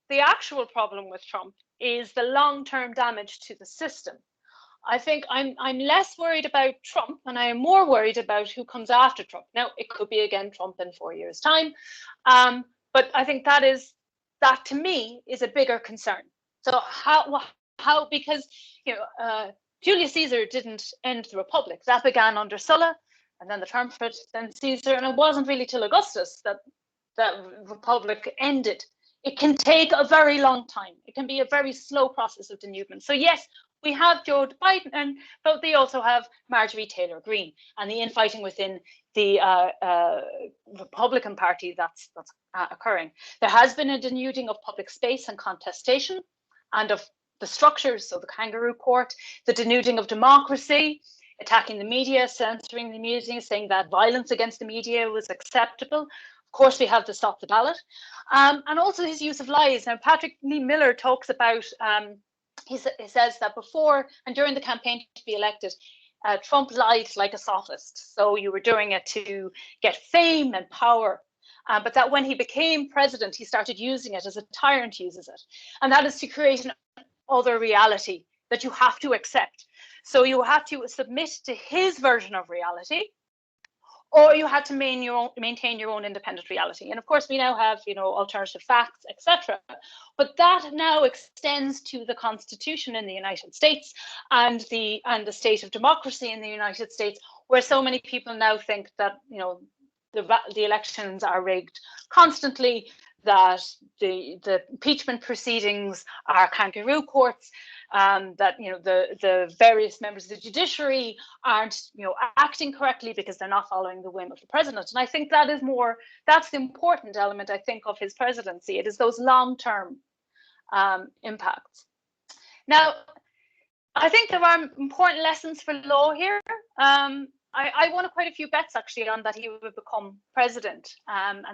the actual problem with Trump is the long-term damage to the system. I think I'm less worried about Trump, and I am more worried about who comes after Trump. Now, it could be again Trump in 4 years' time, but I think that to me is a bigger concern. So how because Julius Caesar didn't end the Republic. That began under Sulla, and then the triumvirate, then Caesar, and it wasn't really till Augustus that Republic ended. It can take a very long time. It can be a very slow process of denudement. So yes, we have Joe Biden, but they also have Marjorie Taylor Greene and the infighting within the Republican Party that's occurring. There has been a denuding of public space and contestation and of the structures, so the kangaroo court, the denuding of democracy, attacking the media, censoring the media, saying that violence against the media was acceptable. Of course, we have the Stop the Ballot, and also his use of lies. Now, Patrick Lee Miller talks about, he says that before and during the campaign to be elected, Trump lied like a sophist. So you were doing it to get fame and power. But that when he became president, he started using it as a tyrant uses it. And that is to create an other reality that you have to accept. So you have to submit to his version of reality, or you had to maintain your own independent reality. And of course, we now have, alternative facts, etc. But that now extends to the Constitution in the United States and the state of democracy in the United States, where so many people now think that, the elections are rigged constantly, that the impeachment proceedings are kangaroo courts, that the various members of the judiciary aren't acting correctly because they're not following the whim of the president. And I think that's the important element, I think, of his presidency. It is those long-term impacts. Now, I think there are important lessons for law here. I won quite a few bets actually on that he would become president, and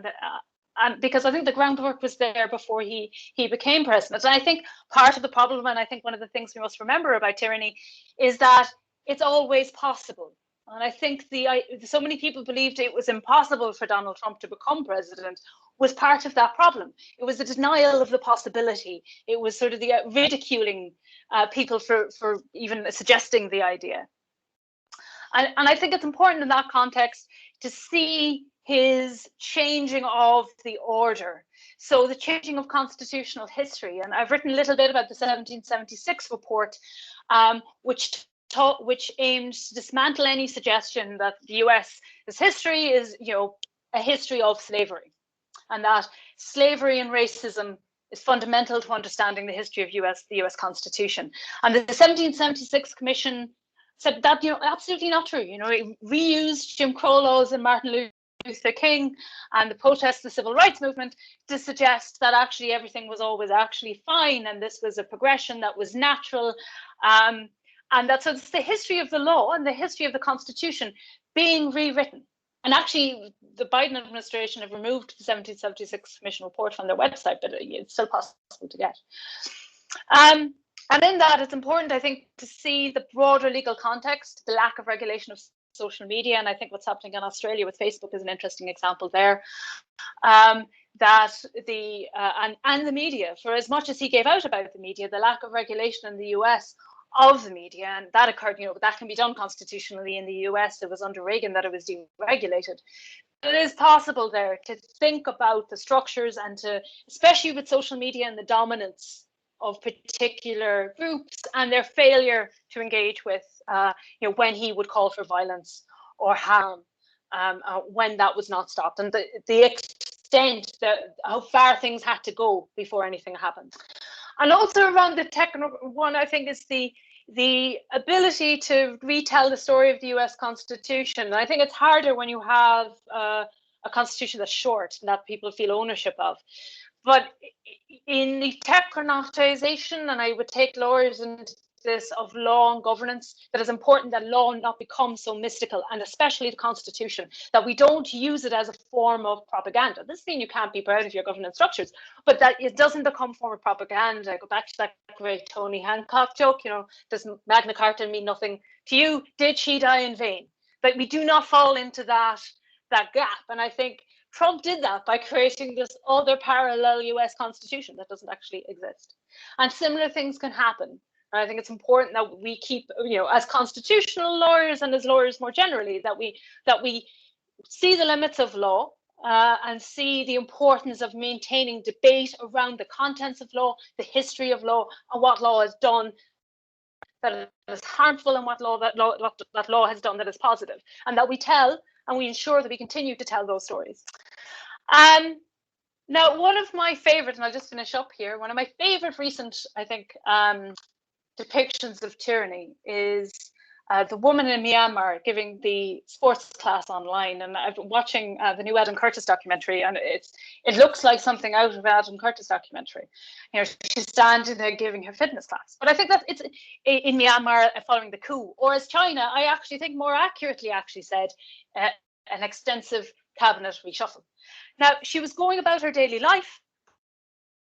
because I think the groundwork was there before he became president. And I think part of the problem, and I think one of the things we must remember about tyranny, is that it's always possible. And I think so many people believed it was impossible for Donald Trump to become president was part of that problem. It was the denial of the possibility. It was sort of the ridiculing people for even suggesting the idea. And I think it's important in that context to see his changing of the order. So the changing of constitutional history. And I've written a little bit about the 1776 report, which aimed to dismantle any suggestion that the US's history is, a history of slavery, and that slavery and racism is fundamental to understanding the history of the US Constitution. And the 1776 Commission said that, absolutely not true. It reused Jim Crow laws and Martin Luther King and the protests, the civil rights movement, to suggest that actually everything was always actually fine, and this was a progression that was natural, and so it's the history of the law and the history of the Constitution being rewritten. And actually, the Biden administration have removed the 1776 Commission report from their website, but it's still possible to get. And in that, it's important, I think, to see the broader legal context, the lack of regulation of social media, and I think what's happening in Australia with Facebook is an interesting example there. That and the media, for as much as he gave out about the media, the lack of regulation in the US of the media, and that occurred, that can be done constitutionally in the US. It was under Reagan that it was deregulated. It is possible there to think about the structures and to, especially with social media and the dominance of particular groups and their failure to engage with, when he would call for violence or harm, when that was not stopped, and the extent that how far things had to go before anything happened. And also around the technical one, I think, is the ability to retell the story of the US Constitution. And I think it's harder when you have a constitution that's short and that people feel ownership of. But in the technocratization, and I would take lawyers into this, of law and governance, that is important that law not become so mystical, and especially the Constitution, that we don't use it as a form of propaganda. This means you can't be proud of your governance structures, but that it doesn't become a form of propaganda. I go back to that great Tony Hancock joke, does Magna Carta mean nothing to you? Did she die in vain? But we do not fall into that gap. And I think Trump did that by creating this other parallel US Constitution that doesn't actually exist. And similar things can happen And I think it's important that we keep, as constitutional lawyers and as lawyers more generally, that we see the limits of law and see the importance of maintaining debate around the contents of law, the history of law, and what law has done that is harmful and what law has done that is positive, and that we tell and we ensure that we continue to tell those stories. Now, one of my favorite, and I'll just finish up here, one of my favorite recent, I think, depictions of tyranny is the woman in Myanmar giving the sports class online. And I've been watching the new Adam Curtis documentary, and it looks like something out of Adam Curtis documentary. She's standing there giving her fitness class. But I think that it's in Myanmar following the coup, or as China, I actually think more accurately actually said, an extensive cabinet reshuffle. Now, she was going about her daily life,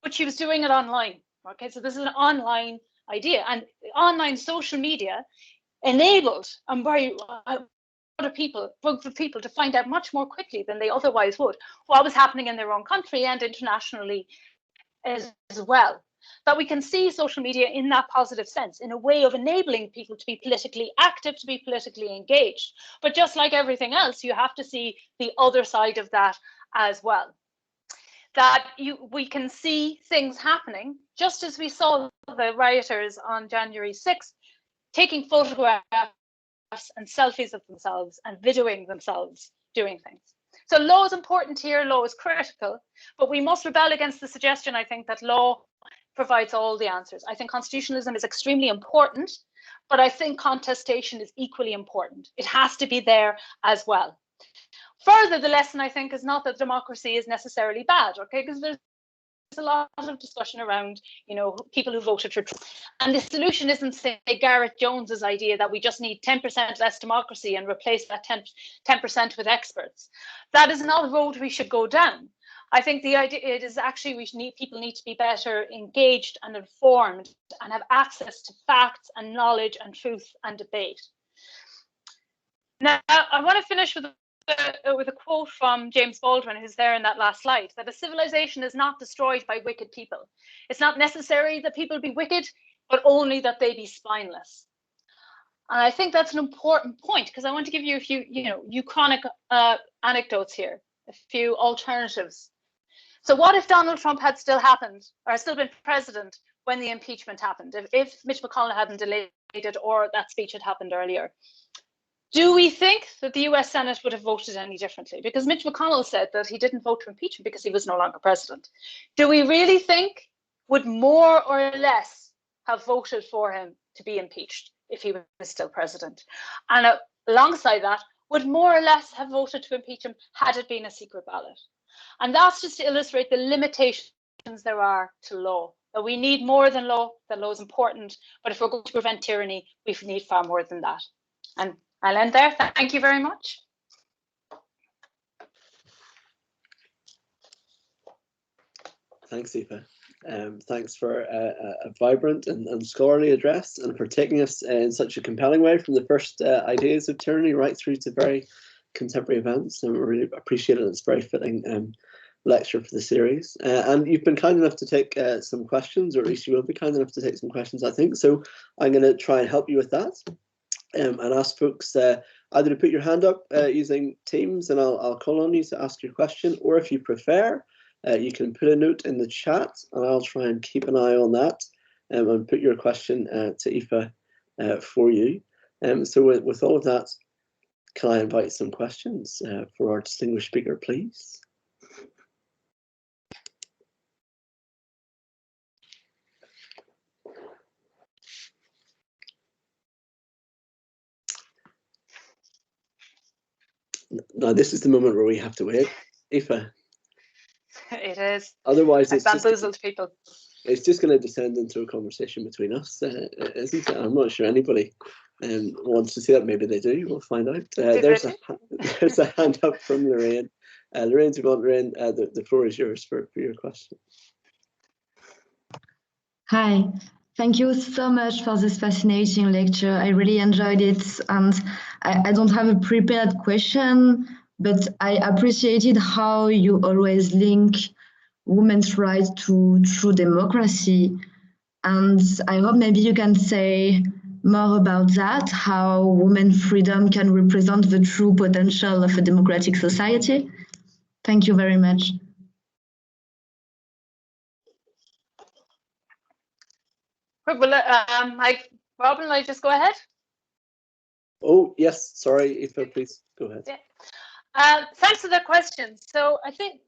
but she was doing it online. Okay, so this is an online idea, and online social media enabled other people, groups of people, to find out much more quickly than they otherwise would what was happening in their own country and internationally as well. That we can see social media in that positive sense, in a way of enabling people to be politically active, to be politically engaged. But just like everything else, you have to see the other side of that as well. That we can see things happening, just as we saw the rioters on January 6th taking photographs and selfies of themselves and videoing themselves doing things. So law is important here, law is critical, but we must rebel against the suggestion, I think, that law provides all the answers. I think constitutionalism is extremely important, but I think contestation is equally important. It has to be there as well. Further, the lesson, I think, is not that democracy is necessarily bad, okay? Because there's a lot of discussion around, people who voted for Trump. And the solution isn't, say, Gareth Jones's idea that we just need 10% less democracy and replace that 10% with experts. That is not a road we should go down. I think the idea it is actually people need to be better engaged and informed and have access to facts and knowledge and truth and debate. Now, I want to finish with a quote from James Baldwin, who's there in that last slide, that a civilization is not destroyed by wicked people. It's not necessary that people be wicked, but only that they be spineless. And I think that's an important point, because I want to give you a few, uchronic anecdotes here, a few alternatives. So what if Donald Trump had still been president when the impeachment happened, if Mitch McConnell hadn't delayed it or that speech had happened earlier? Do we think that the US Senate would have voted any differently? Because Mitch McConnell said that he didn't vote to impeach him because he was no longer president. Do we really think would more or less have voted for him to be impeached if he was still president? And alongside that, would more or less have voted to impeach him had it been a secret ballot? And that's just to illustrate the limitations there are to law. That we need more than law, that law is important, but if we're going to prevent tyranny, we need far more than that. And I'll end there. Thank you very much. Thanks, Aoife. Thanks for a vibrant and scholarly address, and for taking us in such a compelling way from the first ideas of tyranny right through to very contemporary events. And we really appreciate it. It's a very fitting lecture for the series. And you've been kind enough to take some questions, or at least you will be kind enough to take some questions, I think. So I'm going to try and help you with that. And ask folks either to put your hand up using Teams, and I'll call on you to ask your question, or if you prefer, you can put a note in the chat, and I'll try and keep an eye on that and put your question to Aoife for you. So with all of that, can I invite some questions for our distinguished speaker, please? Now, this is the moment where we have to wait. Aoife. It is. Otherwise, it's bamboozled people. It's just going to descend into a conversation between us, isn't it? I'm not sure anybody wants to see that. Maybe they do. We'll find out. There's a hand up from Lorraine. Lorraine, the floor is yours for your question. Hi. Thank you so much for this fascinating lecture. I really enjoyed it, and I don't have a prepared question, but I appreciated how you always link women's rights to true democracy. And I hope maybe you can say more about that, how women's freedom can represent the true potential of a democratic society. Thank you very much. Well, Robin, I just go ahead? Oh, yes, sorry, Aoife, please go ahead. Yeah. Thanks for the question. So I think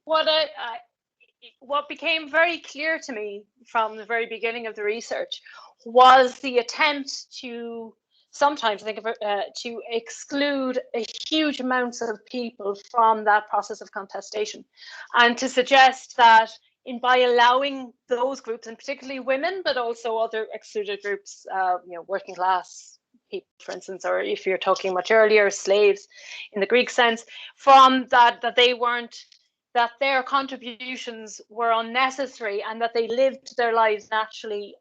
what became very clear to me from the very beginning of the research was the attempt to sometimes think of to exclude a huge amounts of people from that process of contestation, and to suggest that by allowing those groups, and particularly women, but also other excluded groups, working class people, for instance, or if you're talking much earlier, slaves in the Greek sense, from that they weren't, that their contributions were unnecessary and that they lived their lives naturally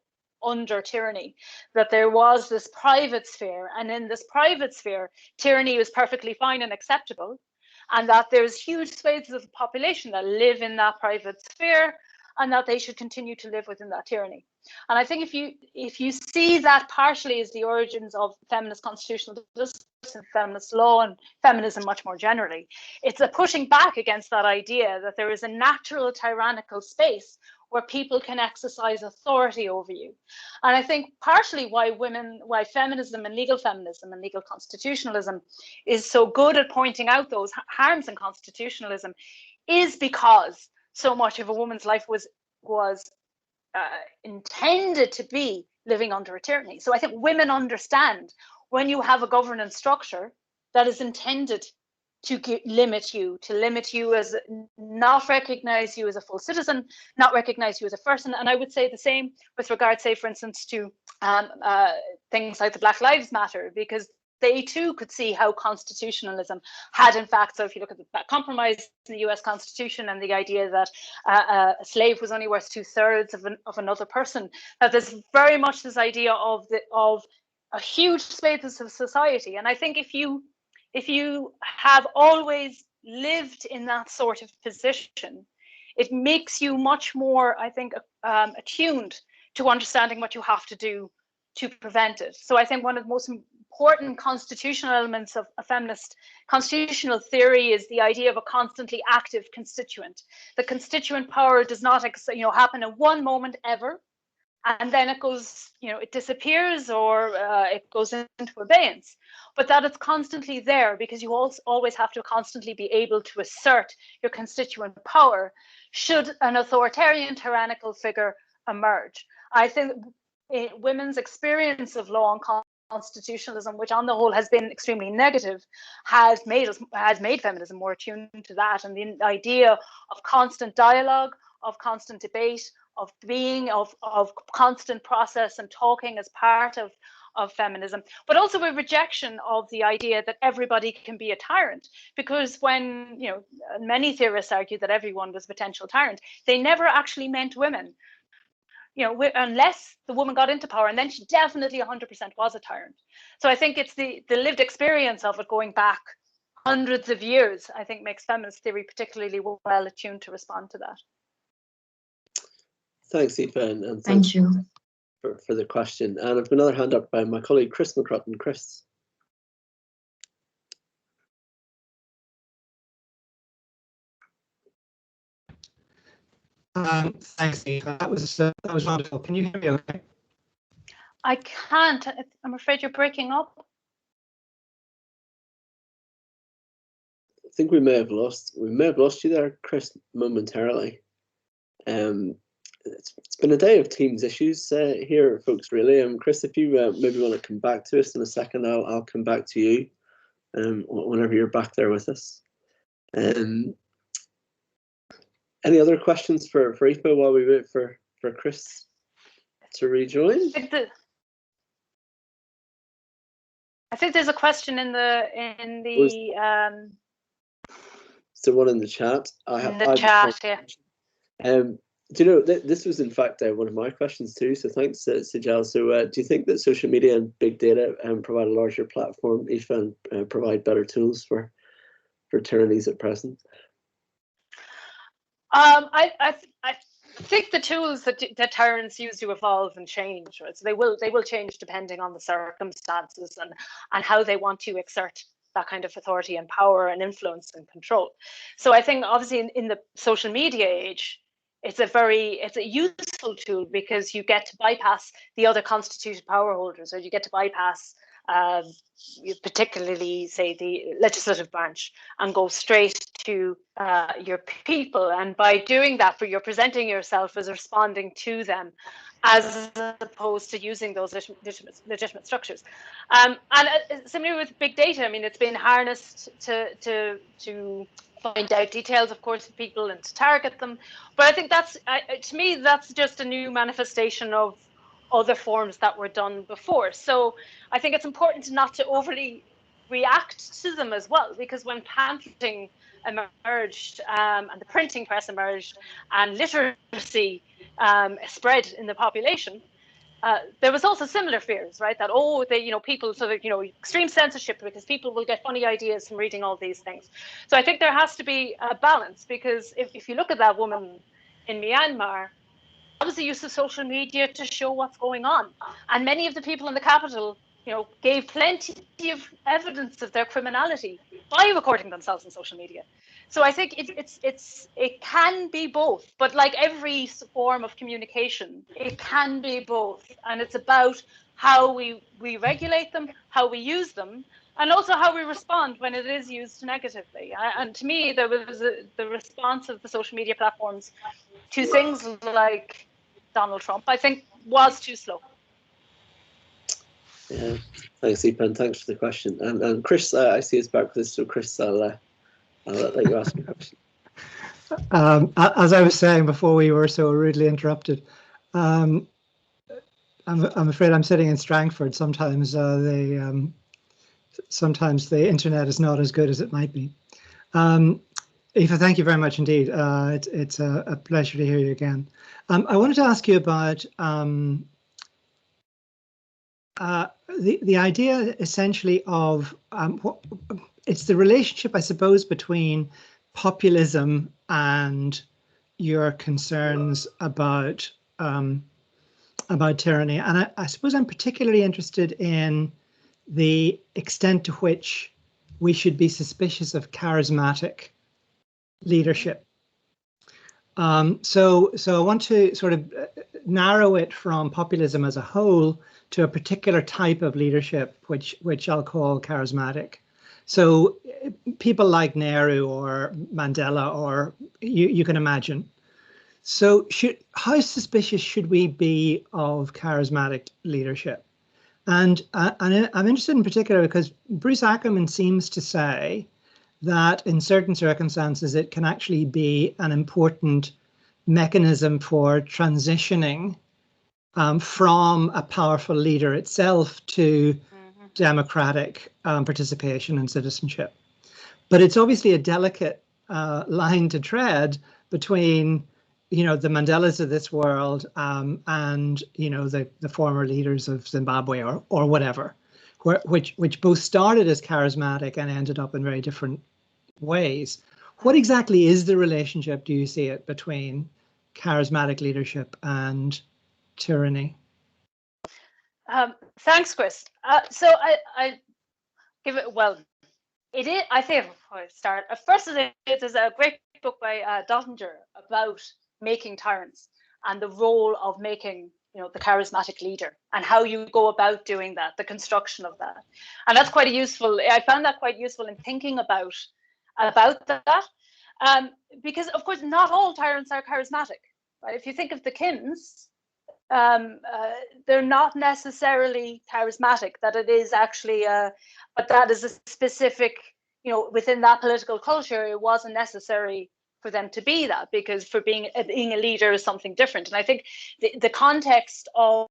under tyranny, that there was this private sphere, and in this private sphere, tyranny was perfectly fine and acceptable, and that there's huge swathes of the population that live in that private sphere, and that they should continue to live within that tyranny. And I think if you see that partially as the origins of feminist constitutional justice and feminist law and feminism much more generally, it's a pushing back against that idea that there is a natural tyrannical space where people can exercise authority over you. And I think partially why feminism and legal constitutionalism is so good at pointing out those harms in constitutionalism is because so much of a woman's life was intended to be living under a tyranny. So I think women understand when you have a governance structure that is intended to limit you as not recognize you as a full citizen, not recognize you as a person. And I would say the same with regard, say, for instance, to things like the Black Lives Matter, because they too could see how constitutionalism had, in fact, so if you look at the compromise in the US Constitution and the idea that a slave was only worth 2/3 of another person, that there's very much this idea of a huge swathe of society. And I think if you have always lived in that sort of position, it makes you much more, I think, attuned to understanding what you have to do to prevent it. So I think one of the most important constitutional elements of a feminist constitutional theory is the idea of a constantly active constituent. The constituent power does not happen in one moment ever, and then it goes, it disappears, or it goes into abeyance, but that it's constantly there, because you always have to constantly be able to assert your constituent power should an authoritarian tyrannical figure emerge. I think women's experience of law and constitutionalism, which on the whole has been extremely negative, has made feminism more attuned to that, and the idea of constant dialogue, of constant debate, of constant process and talking as part of feminism, but also a rejection of the idea that everybody can be a tyrant, because when many theorists argue that everyone was a potential tyrant, they never actually meant women. Unless the woman got into power, and then she definitely 100% was a tyrant. So I think it's the lived experience of it going back hundreds of years, I think, makes feminist theory particularly well attuned to respond to that. Thanks, Aoife, and thank you for the question. And I've another hand up by my colleague, Chris McCrutton. Chris. Thanks, Aoife. That was wonderful. Can you hear me okay? I can't. I'm afraid you're breaking up. I think we may have lost you there, Chris, momentarily. It's been a day of Teams issues here, folks, really. Chris, if you maybe want to come back to us in a second, I'll come back to you whenever you're back there with us. Any other questions for Aoife while we wait for Chris to rejoin? I think there's a question in the Is there one in the chat? Yeah. Do you know, this was in fact one of my questions too, so thanks, Sejal. So do you think that social media and big data provide a larger platform, Aoife, and provide better tools for tyrannies at present? I think the tools that tyrants use to evolve and change, right? So they will change depending on the circumstances and how they want to exert that kind of authority and power and influence and control. So I think obviously in the social media age, it's a useful tool because you get to bypass the other constituted power holders, or you get to bypass particularly, say, the legislative branch, and go straight to your people. And by doing that, you're presenting yourself as responding to them, as opposed to using those legitimate structures. And similarly with big data, I mean, it's been harnessed to find out details, of course, of people and to target them. But I think that's, to me, that's just a new manifestation of other forms that were done before. So I think it's important not to overly react to them as well, because when pamphleting emerged and the printing press emerged and literacy spread in the population, there was also similar fears, right? That, people, so that, extreme censorship, because people will get funny ideas from reading all these things. So I think there has to be a balance, because if you look at that woman in Myanmar, that was the use of social media to show what's going on. And many of the people in the capital, gave plenty of evidence of their criminality by recording themselves on social media. So I think it can be both, but like every form of communication, it can be both. And it's about how we regulate them, how we use them, and also how we respond when it is used negatively. And to me, there was the response of the social media platforms to things like Donald Trump, I think, was too slow. Yeah, thanks, Aoife, and thanks for the question. And Chris, I see us back with this, so Chris, I'll let you ask a question. As I was saying before we were so rudely interrupted, I'm afraid I'm sitting in Strangford. Sometimes sometimes the internet is not as good as it might be. Aoife, thank you very much indeed. It's a pleasure to hear you again. I wanted to ask you about the idea essentially of it's the relationship, I suppose, between populism and your concerns about tyranny. And I suppose I'm particularly interested in the extent to which we should be suspicious of charismatic leadership. So I want to sort of narrow it from populism as a whole to a particular type of leadership, which I'll call charismatic. So people like Nehru or Mandela, or you can imagine. So how suspicious should we be of charismatic leadership? And I'm interested in particular because Bruce Ackerman seems to say that in certain circumstances, it can actually be an important mechanism for transitioning from a powerful leader itself to democratic participation and citizenship. But it's obviously a delicate line to tread between, the Mandelas of this world and, the former leaders of Zimbabwe or whatever, which both started as charismatic and ended up in very different ways. What exactly is the relationship, do you see it, between charismatic leadership and tyranny? Thanks, Chris. So I give it, it is, I think, before I start, first there's a great book by Dottinger about making tyrants and the role of making, the charismatic leader and how you go about doing that, the construction of that. And that's quite useful. I found that quite useful in thinking about that. Because, of course, not all tyrants are charismatic. Right? If you think of the Kims, they're not necessarily charismatic, that it is actually, but that is a specific, within that political culture, it wasn't necessary for them to be that, because for being a leader is something different. And I think the context of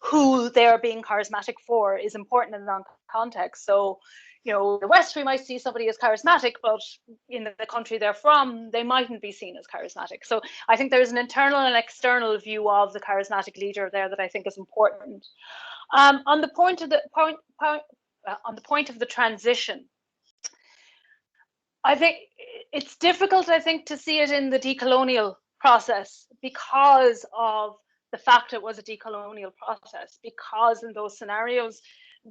who they're being charismatic for is important in that context. So, in the West, we might see somebody as charismatic, but in the country they're from, they mightn't be seen as charismatic. So I think there's an internal and external view of the charismatic leader there that I think is important. On the point of the transition, I think it's difficult, to see it in the decolonial process because of the fact it was a decolonial process, because in those scenarios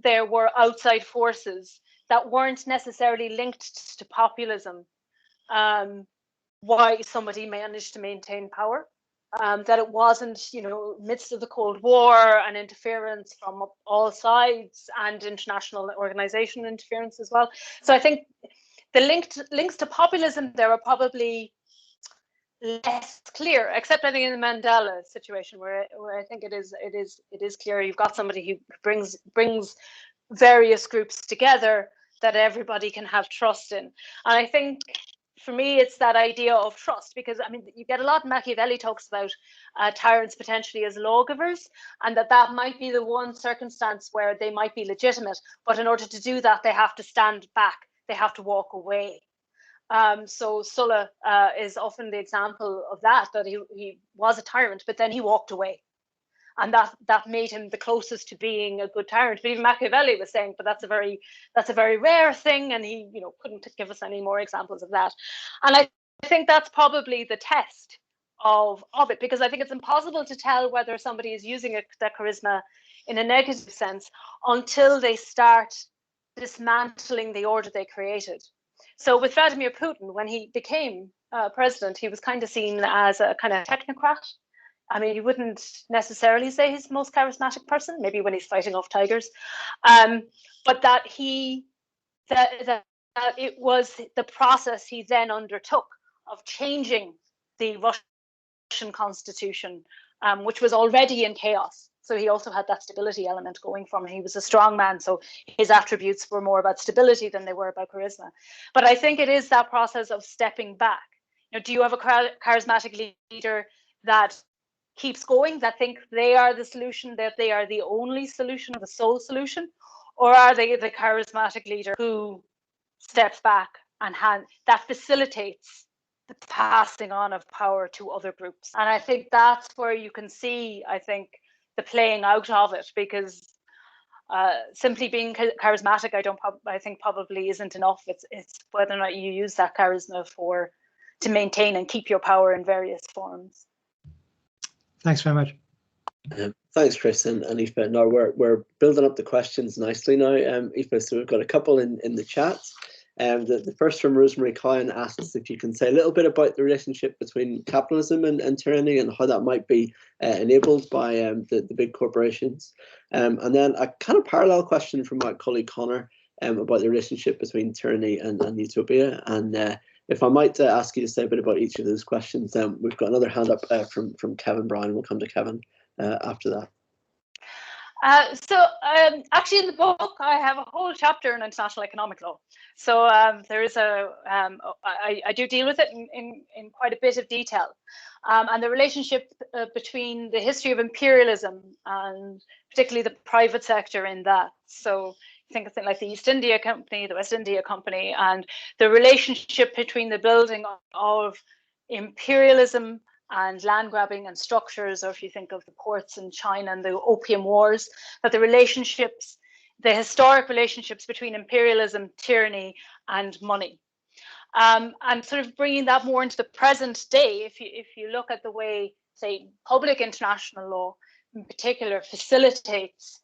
there were outside forces that weren't necessarily linked to populism, why somebody managed to maintain power. That it wasn't, midst of the Cold War and interference from all sides and international organization interference as well. So I think the links to populism there are probably less clear, except I think in the Mandela situation where I think it is clear. You've got somebody who brings various groups together that everybody can have trust in, and I think for me it's that idea of trust, because I mean you get a lot. Machiavelli talks about tyrants potentially as lawgivers, and that might be the one circumstance where they might be legitimate, but in order to do that they have to stand back, they have to walk away. So Sulla is often the example of that he was a tyrant, but then he walked away. And that made him the closest to being a good tyrant. But even Machiavelli was saying, but that's a very rare thing, and he couldn't give us any more examples of that. And I think that's probably the test of it, because I think it's impossible to tell whether somebody is using their charisma in a negative sense until they start dismantling the order they created. So with Vladimir Putin, when he became president, he was kind of seen as a kind of technocrat. I mean, you wouldn't necessarily say he's the most charismatic person, maybe when he's fighting off tigers, but that it was the process he then undertook of changing the Russian constitution, which was already in chaos. So he also had that stability element going from him. He was a strong man, so his attributes were more about stability than they were about charisma. But I think it is that process of stepping back. Do you have a charismatic leader that keeps going, that think they are the solution, that they are the only solution or the sole solution? Or are they the charismatic leader who steps back and that facilitates the passing on of power to other groups? And I think that's where you can see, I think, the playing out of it, because simply being charismatic, I think probably isn't enough. It's whether or not you use that charisma to maintain and keep your power in various forms. Thanks very much. Thanks, Chris and Aoife. Now we're building up the questions nicely now, Aoife. So we've got a couple in the chat. The first from Rosemary Cowan asks if you can say a little bit about the relationship between capitalism and tyranny and how that might be enabled by the big corporations. And then a kind of parallel question from my colleague Connor about the relationship between tyranny and utopia. And if I might ask you to say a bit about each of those questions, we've got another hand up from Kevin Brown. We'll come to Kevin after that. Actually in the book I have a whole chapter in international economic law. So there is I do deal with it in quite a bit of detail, and the relationship between the history of imperialism and particularly the private sector in that. So think of things like the East India Company, the West India Company, and the relationship between the building of imperialism and land grabbing and structures, or if you think of the ports in China and the Opium Wars, that the historic relationships between imperialism, tyranny, and money, and sort of bringing that more into the present day. If you look at the way, say, public international law in particular facilitates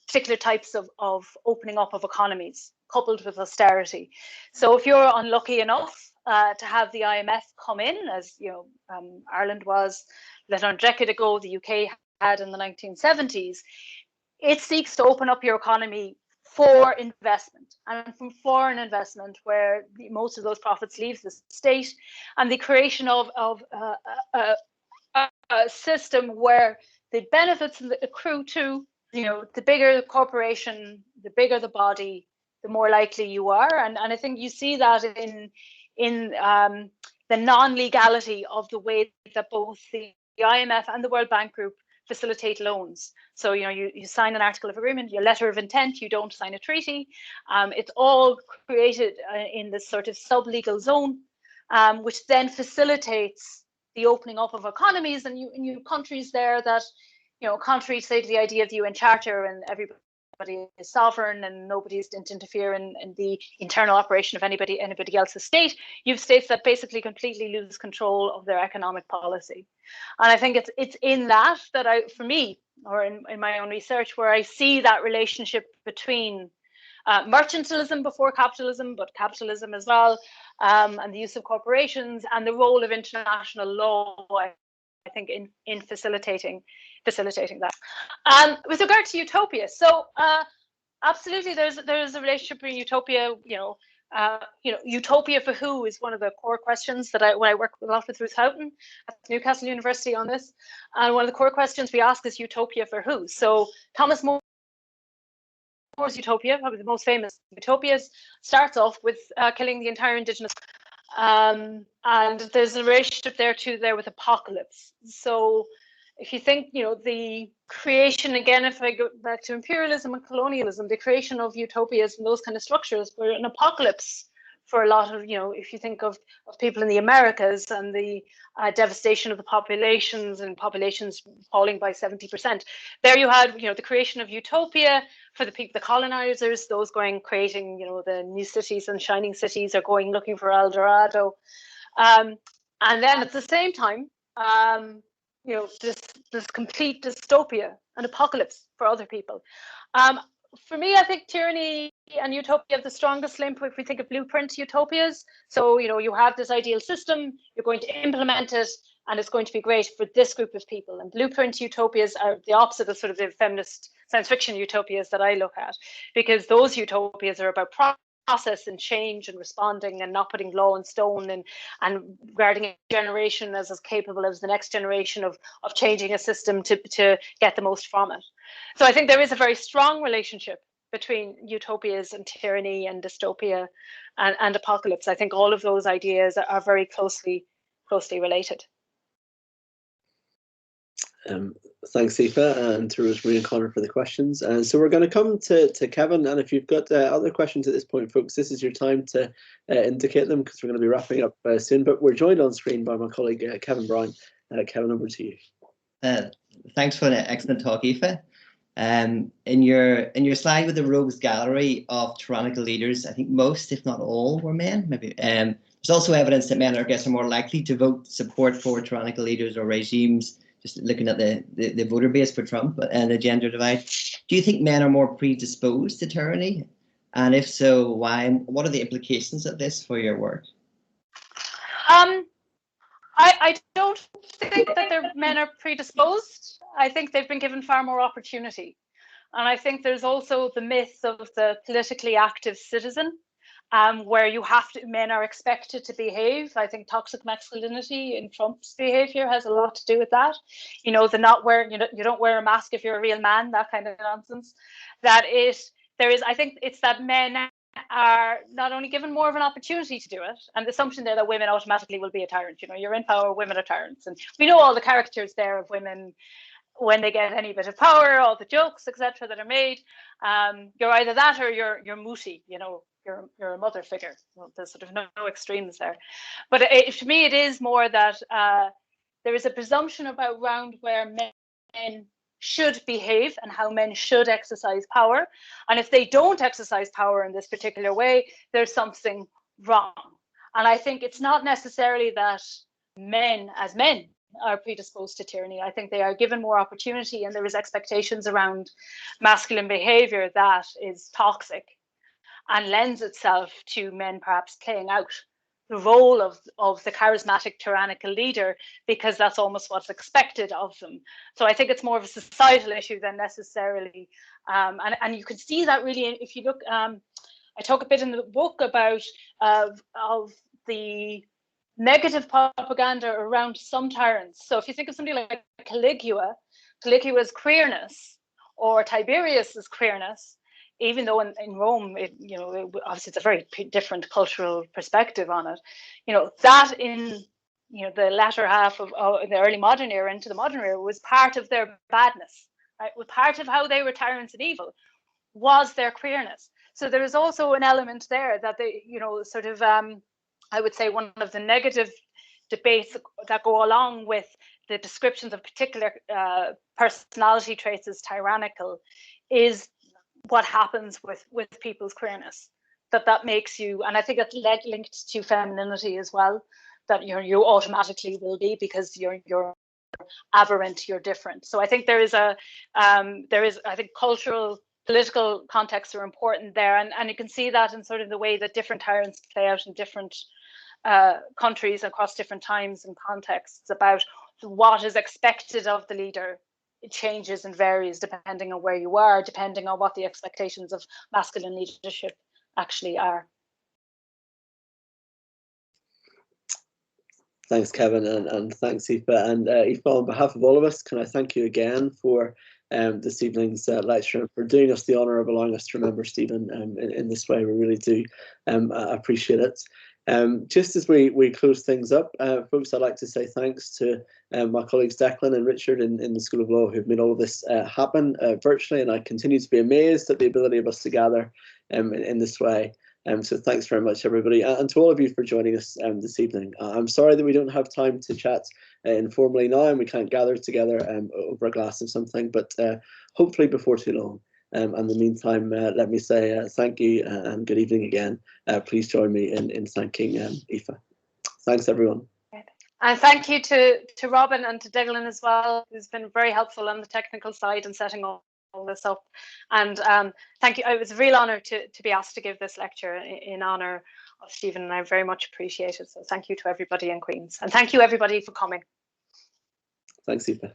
particular types of opening up of economies coupled with austerity. So if you're unlucky enough to have the IMF come in, as Ireland was less than a decade ago, the UK had in the 1970s, it seeks to open up your economy for investment, and from foreign investment, where most of those profits leave the state, and the creation of a system where the benefits accrue to, the bigger the corporation, the bigger the body, the more likely you are. And I think you see that in the non-legality of the way that both the IMF and the World Bank Group facilitate loans. So you sign an article of agreement, your letter of intent, you don't sign a treaty. It's all created in this sort of sub-legal zone, which then facilitates the opening up of economies. And you countries there that, contrary, say, to the idea of the UN Charter and everybody is sovereign and nobody didn't interfere in the internal operation of anybody else's state. You have states that basically completely lose control of their economic policy. And I think it's in that for me, or in my own research, where I see that relationship between mercantilism before capitalism, but capitalism as well, and the use of corporations and the role of international law, I think, in facilitating that. With regard to utopia, so absolutely, there's a relationship between utopia. Utopia for who is one of the core questions that when I work a lot with Ruth Houghton at Newcastle University on this, and one of the core questions we ask is utopia for who. So Thomas More's utopia, probably the most famous utopias, starts off with killing the entire indigenous. And there's a relationship there with apocalypse. So if you think, the creation, again, if I go back to imperialism and colonialism, the creation of utopias and those kind of structures were an apocalypse for a lot of, if you think of people in the Americas and the devastation of the populations and populations falling by 70%. There you had, the creation of utopia for the people, the colonizers, those creating, the new cities and shining cities, are going looking for El Dorado. And then at the same time, this complete dystopia and apocalypse for other people. For me, I think tyranny and utopia have the strongest link if we think of blueprint utopias. So, you have this ideal system, you're going to implement it, and it's going to be great for this group of people. And blueprint utopias are the opposite of sort of the feminist science fiction utopias that I look at, because those utopias are about process and change and responding and not putting law in stone and regarding a generation as capable as the next generation of changing a system to get the most from it. So I think there is a very strong relationship between utopias and tyranny and dystopia and apocalypse. I think all of those ideas are very closely related. Thanks, Aoife, and to Rosemary and Connor for the questions. And so we're going to come to Kevin, and if you've got other questions at this point, folks, this is your time to indicate them, because we're going to be wrapping up soon. But we're joined on screen by my colleague Kevin Brown. Kevin, over to you. Thanks for the excellent talk, Aoife. In your slide with the rogues gallery of tyrannical leaders, I think most, if not all, were men. Maybe there's also evidence that men, are more likely to vote support for tyrannical leaders or regimes. Just looking at the voter base for Trump and the gender divide, do you think men are more predisposed to tyranny? And if so, why? What are the implications of this for your work? I don't think that their men are predisposed. I think they've been given far more opportunity. And I think there's also the myth of the politically active citizen, where men are expected to behave. I think toxic masculinity in Trump's behavior has a lot to do with that. The not wearing, you don't wear a mask if you're a real man, that kind of nonsense. I think it's that men are not only given more of an opportunity to do it, and the assumption there that women automatically will be a tyrant. You're in power, women are tyrants. And we know all the characters there of women when they get any bit of power, all the jokes, etc., that are made. You're either that or you're moody, you're a mother figure. Well, there's sort of no extremes there. But to me, it is more that there is a presumption around where men should behave and how men should exercise power. And if they don't exercise power in this particular way, there's something wrong. And I think it's not necessarily that men as men are predisposed to tyranny. I think they are given more opportunity, and there is expectations around masculine behavior that is toxic and lends itself to men perhaps playing out the role of the charismatic tyrannical leader, because that's almost what's expected of them. So I think it's more of a societal issue than necessarily, and you can see that really if you look. I talk a bit in the book about of the negative propaganda around some tyrants. So if you think of somebody like Caligula's queerness, or Tiberius's queerness, even though in Rome, obviously it's a very different cultural perspective on it. That in the latter half of the early modern era into the modern era was part of their badness, right? Was part of how they were tyrants and evil, was their queerness. So there is also an element there that they, sort of, I would say one of the negative debates that go along with the descriptions of particular personality traits as tyrannical is what happens with people's queerness, that makes you, and I think it's linked to femininity as well, that you automatically will be, because you're aberrant, you're different. So I think there is I think cultural, political contexts are important there, and you can see that in sort of the way that different tyrants play out in different countries across different times and contexts, about what is expected of the leader. It changes and varies depending on where you are, depending on what the expectations of masculine leadership actually are. Thanks, Kevin, and thanks, Aoife. And Aoife, on behalf of all of us, can I thank you again for this evening's lecture, and for doing us the honour of allowing us to remember Stephen in this way. We really do appreciate it. Just as we close things up, folks, I'd like to say thanks to my colleagues Declan and Richard in the School of Law, who've made all of this happen virtually, and I continue to be amazed at the ability of us to gather in this way. So thanks very much, everybody, and to all of you for joining us this evening. I'm sorry that we don't have time to chat informally now, and we can't gather together over a glass of something, but hopefully before too long. And in the meantime, let me say thank you and good evening again. Please join me in thanking Aoife. Thanks, everyone. And thank you to Robin and to Declan as well, who's been very helpful on the technical side and setting all this up. And thank you. It was a real honour to be asked to give this lecture in honour of Stephen, and I very much appreciate it. So thank you to everybody in Queen's, and thank you everybody for coming. Thanks, Aoife.